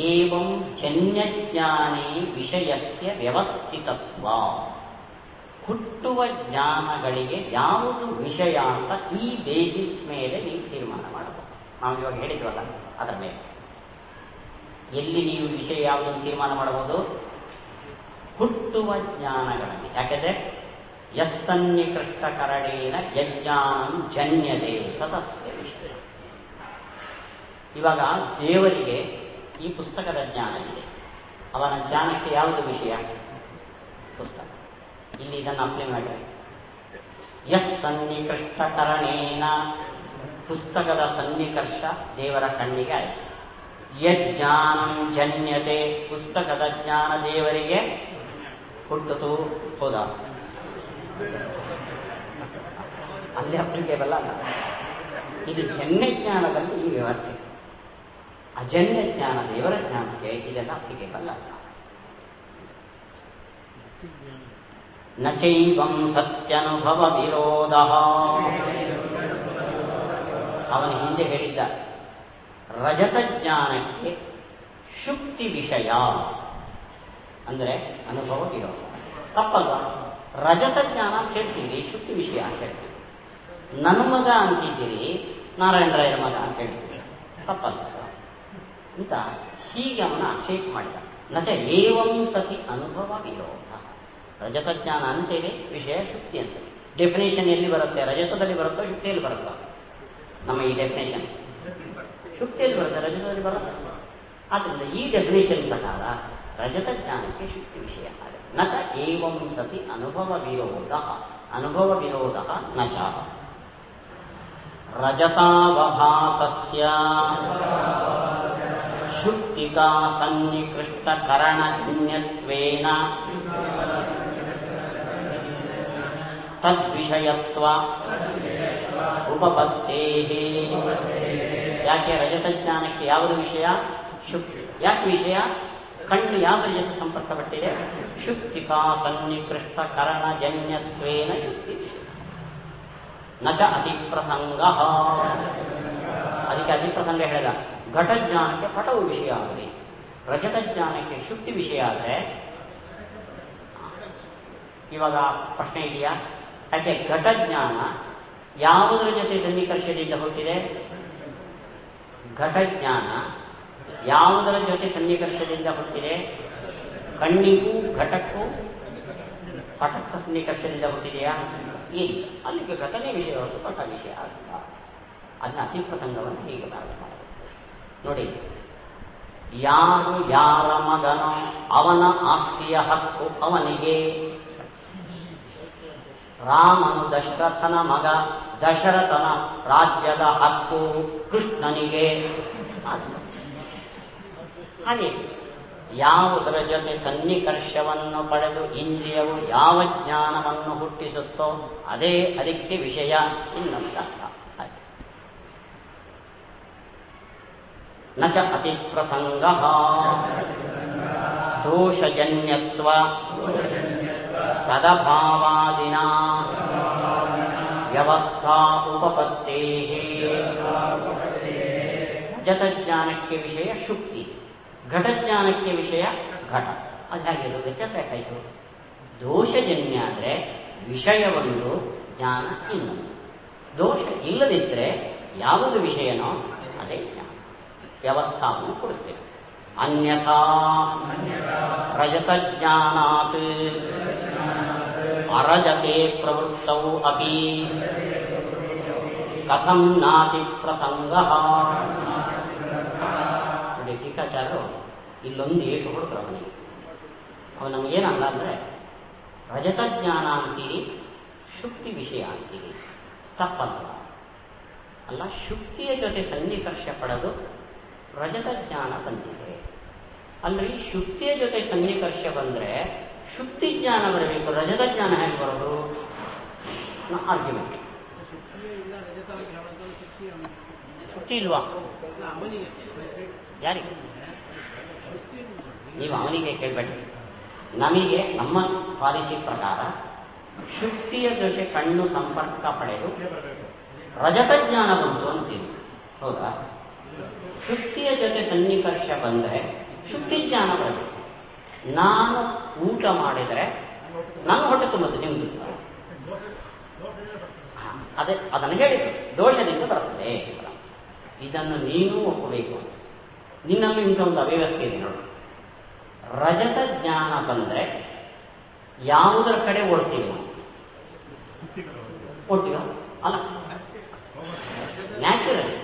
ಏವಂ ಜನ್ಯಜ್ಞಾನೇ ವಿಷಯಸ್ಯ ವ್ಯವಸ್ಥಿತತ್ವ. ಹುಟ್ಟುವ ಜ್ಞಾನಗಳಿಗೆ ಯಾವುದು ವಿಷಯ ಅಂತ ಈ ಬೇಸಿಸ್ ಮೇಲೆ ನೀವು ತೀರ್ಮಾನ ಮಾಡಬಹುದು. ನಾವು ಇವಾಗ ಹೇಳಿದ್ವಲ್ಲ ಅದರ ಮೇಲೆ. ಎಲ್ಲಿ ನೀವು ವಿಷಯ ಯಾವುದನ್ನು ತೀರ್ಮಾನ ಮಾಡಬಹುದು? ಹುಟ್ಟುವ ಜ್ಞಾನಗಳಲ್ಲಿ. ಯಾಕೆಂದ್ರೆ ಯಸ್ಸನ್ನಿಕೃಷ್ಟಕರಣೇನ ಯಜ್ಞಾನಂ ಜನ್ಯತೆ ಸತಸ್ಯ ವಿಷಯ. ಇವಾಗ ದೇವರಿಗೆ ಈ ಪುಸ್ತಕದ ಜ್ಞಾನ ಇದೆ, ಅವನ ಜ್ಞಾನಕ್ಕೆ ಯಾವುದು ವಿಷಯ? ಪುಸ್ತಕ. ಇಲ್ಲಿ ಇದನ್ನು ಅಪ್ಲೈ ಮಾಡಿ. ಯಸ್ಸನ್ನಿಕೃಷ್ಟಕರಣೇನ, ಪುಸ್ತಕದ ಸನ್ನಿಕರ್ಷ ದೇವರ ಕಣ್ಣಿಗೆ ಆಯಿತು. ಯಜ್ಞಾನಂ ಜನ್ಯತೆ, ಪುಸ್ತಕದ ಜ್ಞಾನ ದೇವರಿಗೆ ಹುಟ್ಟಿತು. ಹೋದ ಅಲ್ಲಿ ಅಪ್ಲಿಕೇಬಲ್ ಅಲ್ಲ. ಇದು ಜನ್ಯ ಜ್ಞಾನದಲ್ಲಿ ಈ ವ್ಯವಸ್ಥೆ. ಅಜನ್ಯ ಜ್ಞಾನ ದೇವರ ಜ್ಞಾನಕ್ಕೆ ಇದೆಲ್ಲ ಅಪ್ಲಿಕೇಬಲ್ ಅಲ್ಲ. ನಚೈವಂ ಸತ್ಯನುಭವ ವಿರೋಧ. ಅವನು ಹಿಂದೆ ಹೇಳಿದ್ದ ರಜತ ಜ್ಞಾನಕ್ಕೆ ಶುಕ್ತಿ ವಿಷಯ ಅಂದರೆ ಅನುಭವ ವಿರೋಧ. ತಪ್ಪಲ್ವ? ರಜತ ಜ್ಞಾನ ಅಂತ ಹೇಳ್ತೀವಿ, ಶುಕ್ತಿ ವಿಷಯ ಅಂತ ಹೇಳ್ತೀವಿ. ನನ್ನ ಮಗ ಅಂತಿದ್ದೀರಿ, ನಾರಾಯಣರಾಯರ ಮಗ ಅಂತ ಹೇಳ್ತೀವಿ, ತಪ್ಪಲ್ವ ಅಂತ ಹೀಗೆ ಅವನ ಆಕ್ಷೇಪ ಮಾಡಿದ. ನಚ ಏವಂ ಸತಿ ಅನುಭವ ವಿರೋಧ. ರಜತ ಜ್ಞಾನ ಅಂತೇಳಿ, ವಿಷಯ ಶುಕ್ತಿ ಅಂತೇಳಿ. ಡೆಫಿನೇಷನ್ ಎಲ್ಲಿ ಬರುತ್ತೆ? ರಜತದಲ್ಲಿ ಬರುತ್ತೋ ಶುಕ್ತಿಯಲ್ಲಿ ಬರುತ್ತೋ? ನಮ್ಮ ಈ ಡೆಫಿನೇಷನ್ ಶುಕ್ತಿಯಲ್ಲಿ ಬರುತ್ತೆ, ರಜತದಲ್ಲಿ ಬರುತ್ತೆ. ಆದ್ದರಿಂದ ಈ ಡೆಫಿನೇಷನ್ ಪ್ರಕಾರ ರಜತ ಜ್ಞಾನಕ್ಕೆ ಶುಕ್ತಿ ವಿಷಯ ಆಗುತ್ತೆ. ನಚ ಏವಂ ಸತಿ ಅನುಭವ ವಿರೋಧ. ಅನುಭವ ವಿರೋಧ ನಚ ರಜತಾವಭಾಸಸ್ಯ ಶುಕ್ತಿಕಾ ಸನ್ನಿಕೃಷ್ಟಕರಣಜನ್ಯತ್ವೇನ ತದ್ವಿಷಯತ್ವ ಉಪಪತ್ತೇ. ಯಾಕೆ ರಜತ ಜ್ಞಾನಕ್ಕೆ ಯಾವುದು ವಿಷಯ? ಶುಕ್ತಿ. ಯಾಕೆ ವಿಷಯ? ಕಣ್ಣು ಯಾವುದರ ಜೊತೆ ಸಂಪರ್ಕಪಟ್ಟಿದೆ? ಶುಕ್ತಿಕಾ ಸನ್ನಿಕೃಷ್ಟ ಕರಣಜನ್ಯತ್ವೇನ ಶುಕ್ತಿ ವಿಷಯ. ನಚ ಅತಿ ಪ್ರಸಂಗ. ಅದಕ್ಕೆ ಅತಿ ಪ್ರಸಂಗ ಹೇಳಿದ. ಘಟ ಜ್ಞಾನಕ್ಕೆ ಪಟವು ವಿಷಯ ಆಗಲಿ, ರಜತ ಜ್ಞಾನಕ್ಕೆ ಶುಕ್ತಿ ವಿಷಯ ಆದರೆ. ಇವಾಗ ಪ್ರಶ್ನೆ ಇದೆಯಾ? ಯಾಕೆ ಘಟ ಜ್ಞಾನ ಯಾವುದರ ಜೊತೆ ಸನ್ನಿಕರ್ಷದಿಂದ ಹುಟ್ಟಿದೆ? ಘಟ ಜ್ಞಾನ ಯಾವುದರ ಜೊತೆ ಸನ್ನಿಕರ್ಷದಿಂದ ಹುಟ್ಟಿದೆ? ಕಣ್ಣಿಗೂ ಘಟಕ್ಕೂ ಪಟಕ ಸನ್ನಿಕರ್ಷದಿಂದ ಹುಟ್ಟಿದೆಯಾ? ಇಲ್ಲ. ಅಲ್ಲಿಗೆ ಘಟನೆ ವಿಷಯ ಹೊರತು ಪಟ ವಿಷಯ ಆಗಿಲ್ಲ. ಅದನ್ನ ಅತಿ ಪ್ರಸಂಗವನ್ನು ಹೀಗೆ ಪ್ರಾರಂಭ ಮಾಡಿ ನೋಡಿ. ಯಾರು ಯಾರ ಮಗನೋ ಅವನ ಆಸ್ತಿಯ ಹಕ್ಕು ಅವನಿಗೆ. ರಾಮನು ದಶರಥನ ಮಗ, ದಶರಥನ ರಾಜ್ಯದ ಹಕ್ಕು ಕೃಷ್ಣನಿಗೆ. ಹಾಗೆ ಯಾವುದರ ಜೊತೆ ಸನ್ನಿಕರ್ಷವನ್ನು ಪಡೆದು ಇಂದ್ರಿಯವು ಯಾವ ಜ್ಞಾನವನ್ನು ಹುಟ್ಟಿಸುತ್ತೋ ಅದೇ ಅದಕ್ಕೆ ವಿಷಯ ಇನ್ನೊಂದು ಅರ್ಥ. ಹಾಗೆ ನಚ ಅತಿ ಪ್ರಸಂಗ ದೋಷಜನ್ಯತ್ವ ತದಭಾವಾದಿನ ವ್ಯವಸ್ಥಾ ಉಪಪತ್ತೇ. ರಜತಜ್ಞಾನಕ್ಕೆ ವಿಷಯ ಶುಕ್ತಿ, ಘಟಜ್ಞಾನಕ್ಕೆ ವಿಷಯ ಘಟ. ಅದು ಹಾಗೆ ವ್ಯತ್ಯಾಸ ಯಾಕಾಯಿತು? ದೋಷಜನ್ಯ ಅಂದರೆ ವಿಷಯ ಒಂದು, ಜ್ಞಾನ ಇನ್ನೊಂದು. ದೋಷ ಇಲ್ಲದಿದ್ದರೆ ಯಾವುದು ವಿಷಯನೋ ಅದೇ ಜ್ಞಾನ. ವ್ಯವಸ್ಥಾವನ್ನು ಕೊಡಿಸ್ತೇವೆ. ಅನ್ಯಥಾ ರಜತಜ್ಞಾನಾತ್ ಅರಜತೆ ಪ್ರವೃತ್ತವು ಅಪಿ ಕಥಂ ನಾತಿ ಪ್ರಸಂಗ. ನೋಡಿ, ಟೀಕಾಚಾರ್ಯರು ಇಲ್ಲೊಂದು ಏಟು ಹೊಡೆದ್ರು ಅವನಿಗೆ. ಅವನು ನಮಗೇನಲ್ಲ ಅಂದರೆ, ರಜತ ಜ್ಞಾನ ಅಂತೀರಿ, ಶುಕ್ತಿ ವಿಷಯ ಅಂತೀರಿ, ತಪ್ಪಲ್ಲ. ಅಲ್ಲ, ಶುಕ್ತಿಯ ಜೊತೆ ಸನ್ನಿಕರ್ಷ ಪಡೆದು ರಜತ ಜ್ಞಾನ ಬಂದಿದೆ. ಅಲ್ರಿ, ಶುಕ್ತಿಯ ಜೊತೆ ಸನ್ನಿಕರ್ಷ ಬಂದರೆ ಶುಕ್ತಿ ಜ್ಞಾನ ಬರಬೇಕು, ರಜತ ಜ್ಞಾನ ಹೇಗೆ ಬರೋದು? ಆರ್ಗ್ಯುಮೆಂಟ್. ಶುಕ್ತಿ ಇಲ್ವಾ? ಯಾರಿಗೆ? ನೀವು ಅವನಿಗೆ ಕೇಳಬೇಡಿ. ನಮಗೆ ನಮ್ಮ ಪಾಲಿಸಿ ಪ್ರಕಾರ ಶುಕ್ತಿಯ ದೋಷೆ ಕಣ್ಣು ಸಂಪರ್ಕ ಪಡೆದು ರಜತ ಜ್ಞಾನ ಬಂತು ಅಂತೀವಿ, ಹೌದಾ? ಶುಕ್ತಿಯ ಜೊತೆ ಸನ್ನಿಕರ್ಷ ಬಂದರೆ ಶುಕ್ತಿ ಜ್ಞಾನ ಬರಬೇಕು. ನಾನು ಊಟ ಮಾಡಿದರೆ ನನ್ನ ಹೊಟ್ಟೆ ತುಂಬುತ್ತೆ, ನಿಮ್ದು ಅದೇ ಅದನ್ನು ಹೇಳಿದ್ರು, ದೋಷದಿಂದ ಬರ್ತದೆ. ಇದನ್ನು ನೀನು ಒಪ್ಪಬೇಕು. ನಿನ್ನಲ್ಲಿ ಇಂಥ ಒಂದು ಅವ್ಯವಸ್ಥೆ ಇದೆ ನೋಡಿ. ರಜತ ಜ್ಞಾನ ಬಂದರೆ ಯಾವುದರ ಕಡೆ ಓಡ್ತೀವಿ ನಾವು? ಓಡ್ತೀವ? ಅಲ್ಲ, ನ್ಯಾಚುರಲಿ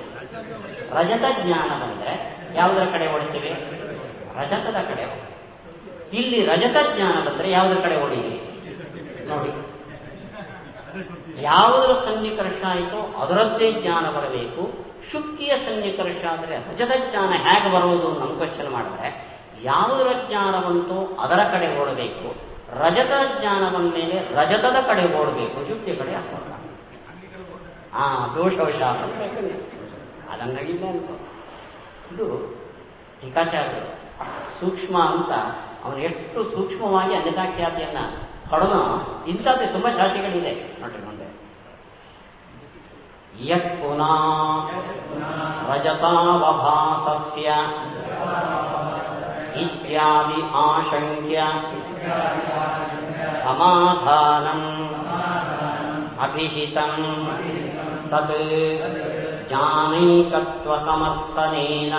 ರಜತ ಜ್ಞಾನ ಬಂದರೆ ಯಾವುದರ ಕಡೆ ಓಡ್ತೀವಿ? ರಜತದ ಕಡೆ ಓಡ್ತೀವಿ. ಇಲ್ಲಿ ರಜತ ಜ್ಞಾನ ಬಂದರೆ ಯಾವುದರ ಕಡೆ ಓಡಿವಿ ನೋಡಿ. ಯಾವುದರ ಸನ್ನಿಕರ್ಷ ಆಯಿತೋ ಅದರದ್ದೇ ಜ್ಞಾನ ಬರಬೇಕು. ಶುಕ್ತಿಯ ಸನ್ನಿಕರ್ಷ ಅಂದರೆ ರಜತ ಜ್ಞಾನ ಹೇಗೆ ಬರುವುದು ನಮ್ಮ ಕ್ವಶನ್ ಮಾಡಿದ್ರೆ, ಯಾವುದರ ಜ್ಞಾನ ಬಂತೋ ಅದರ ಕಡೆ ಓಡಬೇಕು. ರಜತ ಜ್ಞಾನ ಬಂದ ಮೇಲೆ ರಜತದ ಕಡೆ ಓಡಬೇಕು, ಶುಕ್ತಿಯ ಕಡೆ ಹಾಕೋಲ್ಲ. ದೋಷವಶ ಅದನ್ನಾಗಿಲ್ಲ ಅನ್ಕೋ. ಇದು ಟೀಕಾಚಾರ್ಯರು ಸೂಕ್ಷ್ಮ ಅಂತ, ಅವನು ಎಷ್ಟು ಸೂಕ್ಷ್ಮವಾಗಿ ಅನ್ಯಥಾ ಖ್ಯಾತಿಯನ್ನ ಹೊಡೆದ. ಇಂಥದ್ದೇ ತುಂಬ ಚಾಟಿಗಳಿದೆ ನೋಡಿ ಮುಂದೆ. ಯತ್ ಪುನಃ ರಜತಾವಭಾಸಸ್ಯ ಇತ್ಯಾದಿ ಆಶಂಕ್ಯ ಸಮಾಧಾನಂ ಅಭಿಹಿತಂ ತತ್ ಜ್ಞಾನೈಕತ್ವ ಸಮರ್ಥನೇನ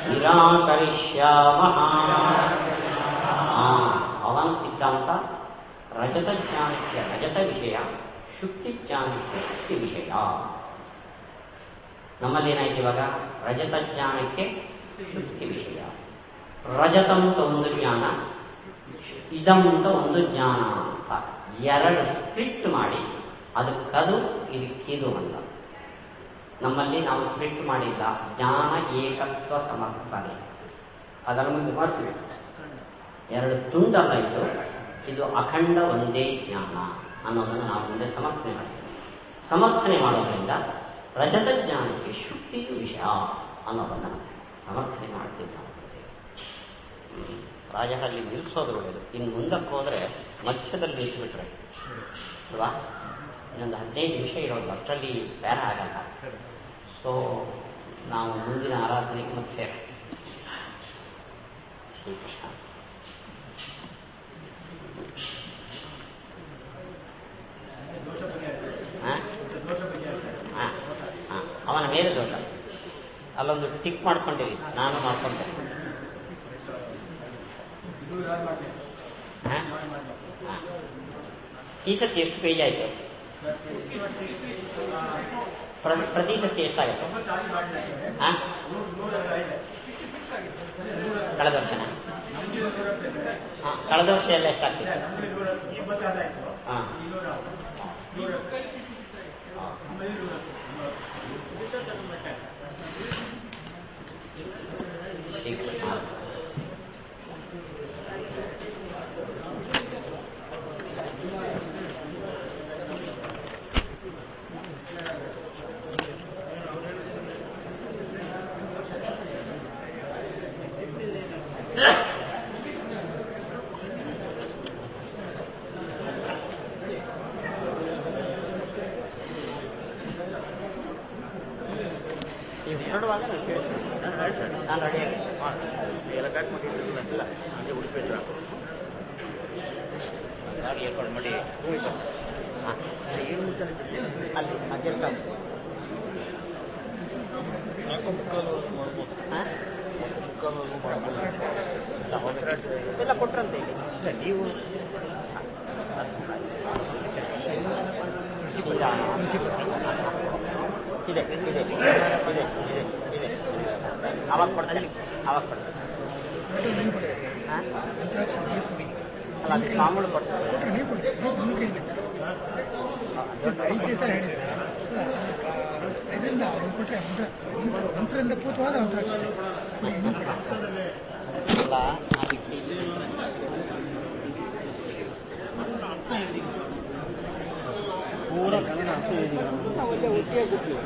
ನಿರಾಕರಿಷ್ಯಾಮಃ. ಅವನ ಸಿದ್ಧಾಂತ ರಜತ ಜ್ಞಾನಕ್ಕೆ ರಜತ ವಿಷಯ, ಶುಕ್ತಿ ಜ್ಞಾನಕ್ಕೆ ಶುಕ್ತಿ ವಿಷಯ. ನಮ್ಮಲ್ಲಿ ಏನಾಯ್ತು ಇವಾಗ? ರಜತ ಜ್ಞಾನಕ್ಕೆ ಶುಕ್ತಿ ವಿಷಯ. ರಜತ ಅಂತ ಒಂದು ಜ್ಞಾನ, ಇದಂ ಅಂತ ಒಂದು ಜ್ಞಾನ ಅಂತ ಎರಡು ಸ್ಪ್ಲಿಟ್ ಮಾಡಿ ಅದಕ್ಕದು ಇದಕ್ಕಿದು ಅಂತ. ನಮ್ಮಲ್ಲಿ ನಾವು ಸ್ಪ್ಲಿಟ್ ಮಾಡಿಲ್ಲ. ಜ್ಞಾನ ಏಕತ್ವ ಸಮರ್ಥನೆ ಅದರ ಮುಂದೆ ಮಾಡ್ತೀವಿ. ಎರಡು ತುಂಡಲ್ಲ ಇದು, ಇದು ಅಖಂಡ ಒಂದೇ ಜ್ಞಾನ. ಅನ್ನೋದನ್ನು ನಾವು ಮುಂದೆ ಸಮರ್ಥನೆ ಮಾಡ್ತೀವಿ. ಸಮರ್ಥನೆ ಮಾಡೋದ್ರಿಂದ ರಜತ ಜ್ಞಾನಕ್ಕೆ ಶುದ್ಧಿಯು ವಿಷಯ ಅನ್ನೋದನ್ನು ಸಮರ್ಥನೆ ಮಾಡ್ತೀವಿ ನಾವು. ರಾಜಹಳ್ಳಿ ನಿಲ್ಲಿಸೋದು ಒಳ್ಳೆಯದು. ಇನ್ನು ಮುಂದಕ್ಕೆ ಹೋದರೆ ಮಧ್ಯದಲ್ಲಿ ನಿಂತುಬಿಟ್ರೆ ಅಲ್ವಾ, ಇನ್ನೊಂದು 15 ನಿಮಿಷ ಇರೋದು, ಅಷ್ಟರಲ್ಲಿ ಬೇರೆ ಆಗಲ್ಲ. ಸೊ ನಾವು ಮುಂದಿನ ಆರಾಧನೆಗೆ ಮತ್ತೆ ಸೇರ. ಶ್ರೀಕೃಷ್ಣ. ಅವನ ಮೇಲೆ ದೋಷ ಅಲ್ಲೊಂದು ಟಿಕ್ ಮಾಡ್ಕೊಂಡಿರಿ, ನಾನು ಮಾಡ್ಕೊಂಡೆ. ಈ ಸತಿ ಎಷ್ಟು ಪೇಜ್ ಆಯಿತು? ಪ್ರತಿ ಸತಿ ಎಷ್ಟಾಗುತ್ತೆ? ಕಳೆದ ವರ್ಷನ? ಕಳೆದ ವರ್ಷ ಎಲ್ಲ ಎಷ್ಟಾಗ್ತಿತ್ತು? ಹಾಂ, ಶ್ರೀಕೃಷ್ಣ. ಹೊರಡುವಾಗ ನಾನು ರೆಡಿಯಾಗಿ ಎಲ್ಲ ಕಟ್ ಮಾಡಿಲ್ಲ, ಹಂಗೆ ಉಡುಪಿದ್ರ ಏರ್ಪಾಡು ಮಾಡಿ ಹಾಂ, ಅಲ್ಲಿ ಗೆಸ್ಟ್ ಹೌಸ್ ಎಲ್ಲ ಕೊಟ್ರಂತೆ ಇಲ್ಲಿ. ಇಲ್ಲ ನೀವು ಇದೆ ಇದೆ ಇದೆ ಇದೆ ಇದೆ ಅವಾಗ ಕೊಡ್ತಾರೆ, ಅವಾಗ ಕೊಡ್ತಾರೆ. ಅಲ್ಲ, ಅದು ಮಾಮೂಲು ಕೊಡ್ತಾರೆ. 5 ದಿವಸ ಹೇಳಿದರೆ ಇದರಿಂದ ಕೊಟ್ಟರೆ ಮಂತ್ರದಿಂದ ಪೂತವಾದ ಮಂತ್ರಾಕ್ಷತೆ ಅಲ್ಲ, ಅದಕ್ಕೆ ಪೂರ ಕನ್ನಡ ಅಂತ ಹೇಳಿದ್ದೀವಿ.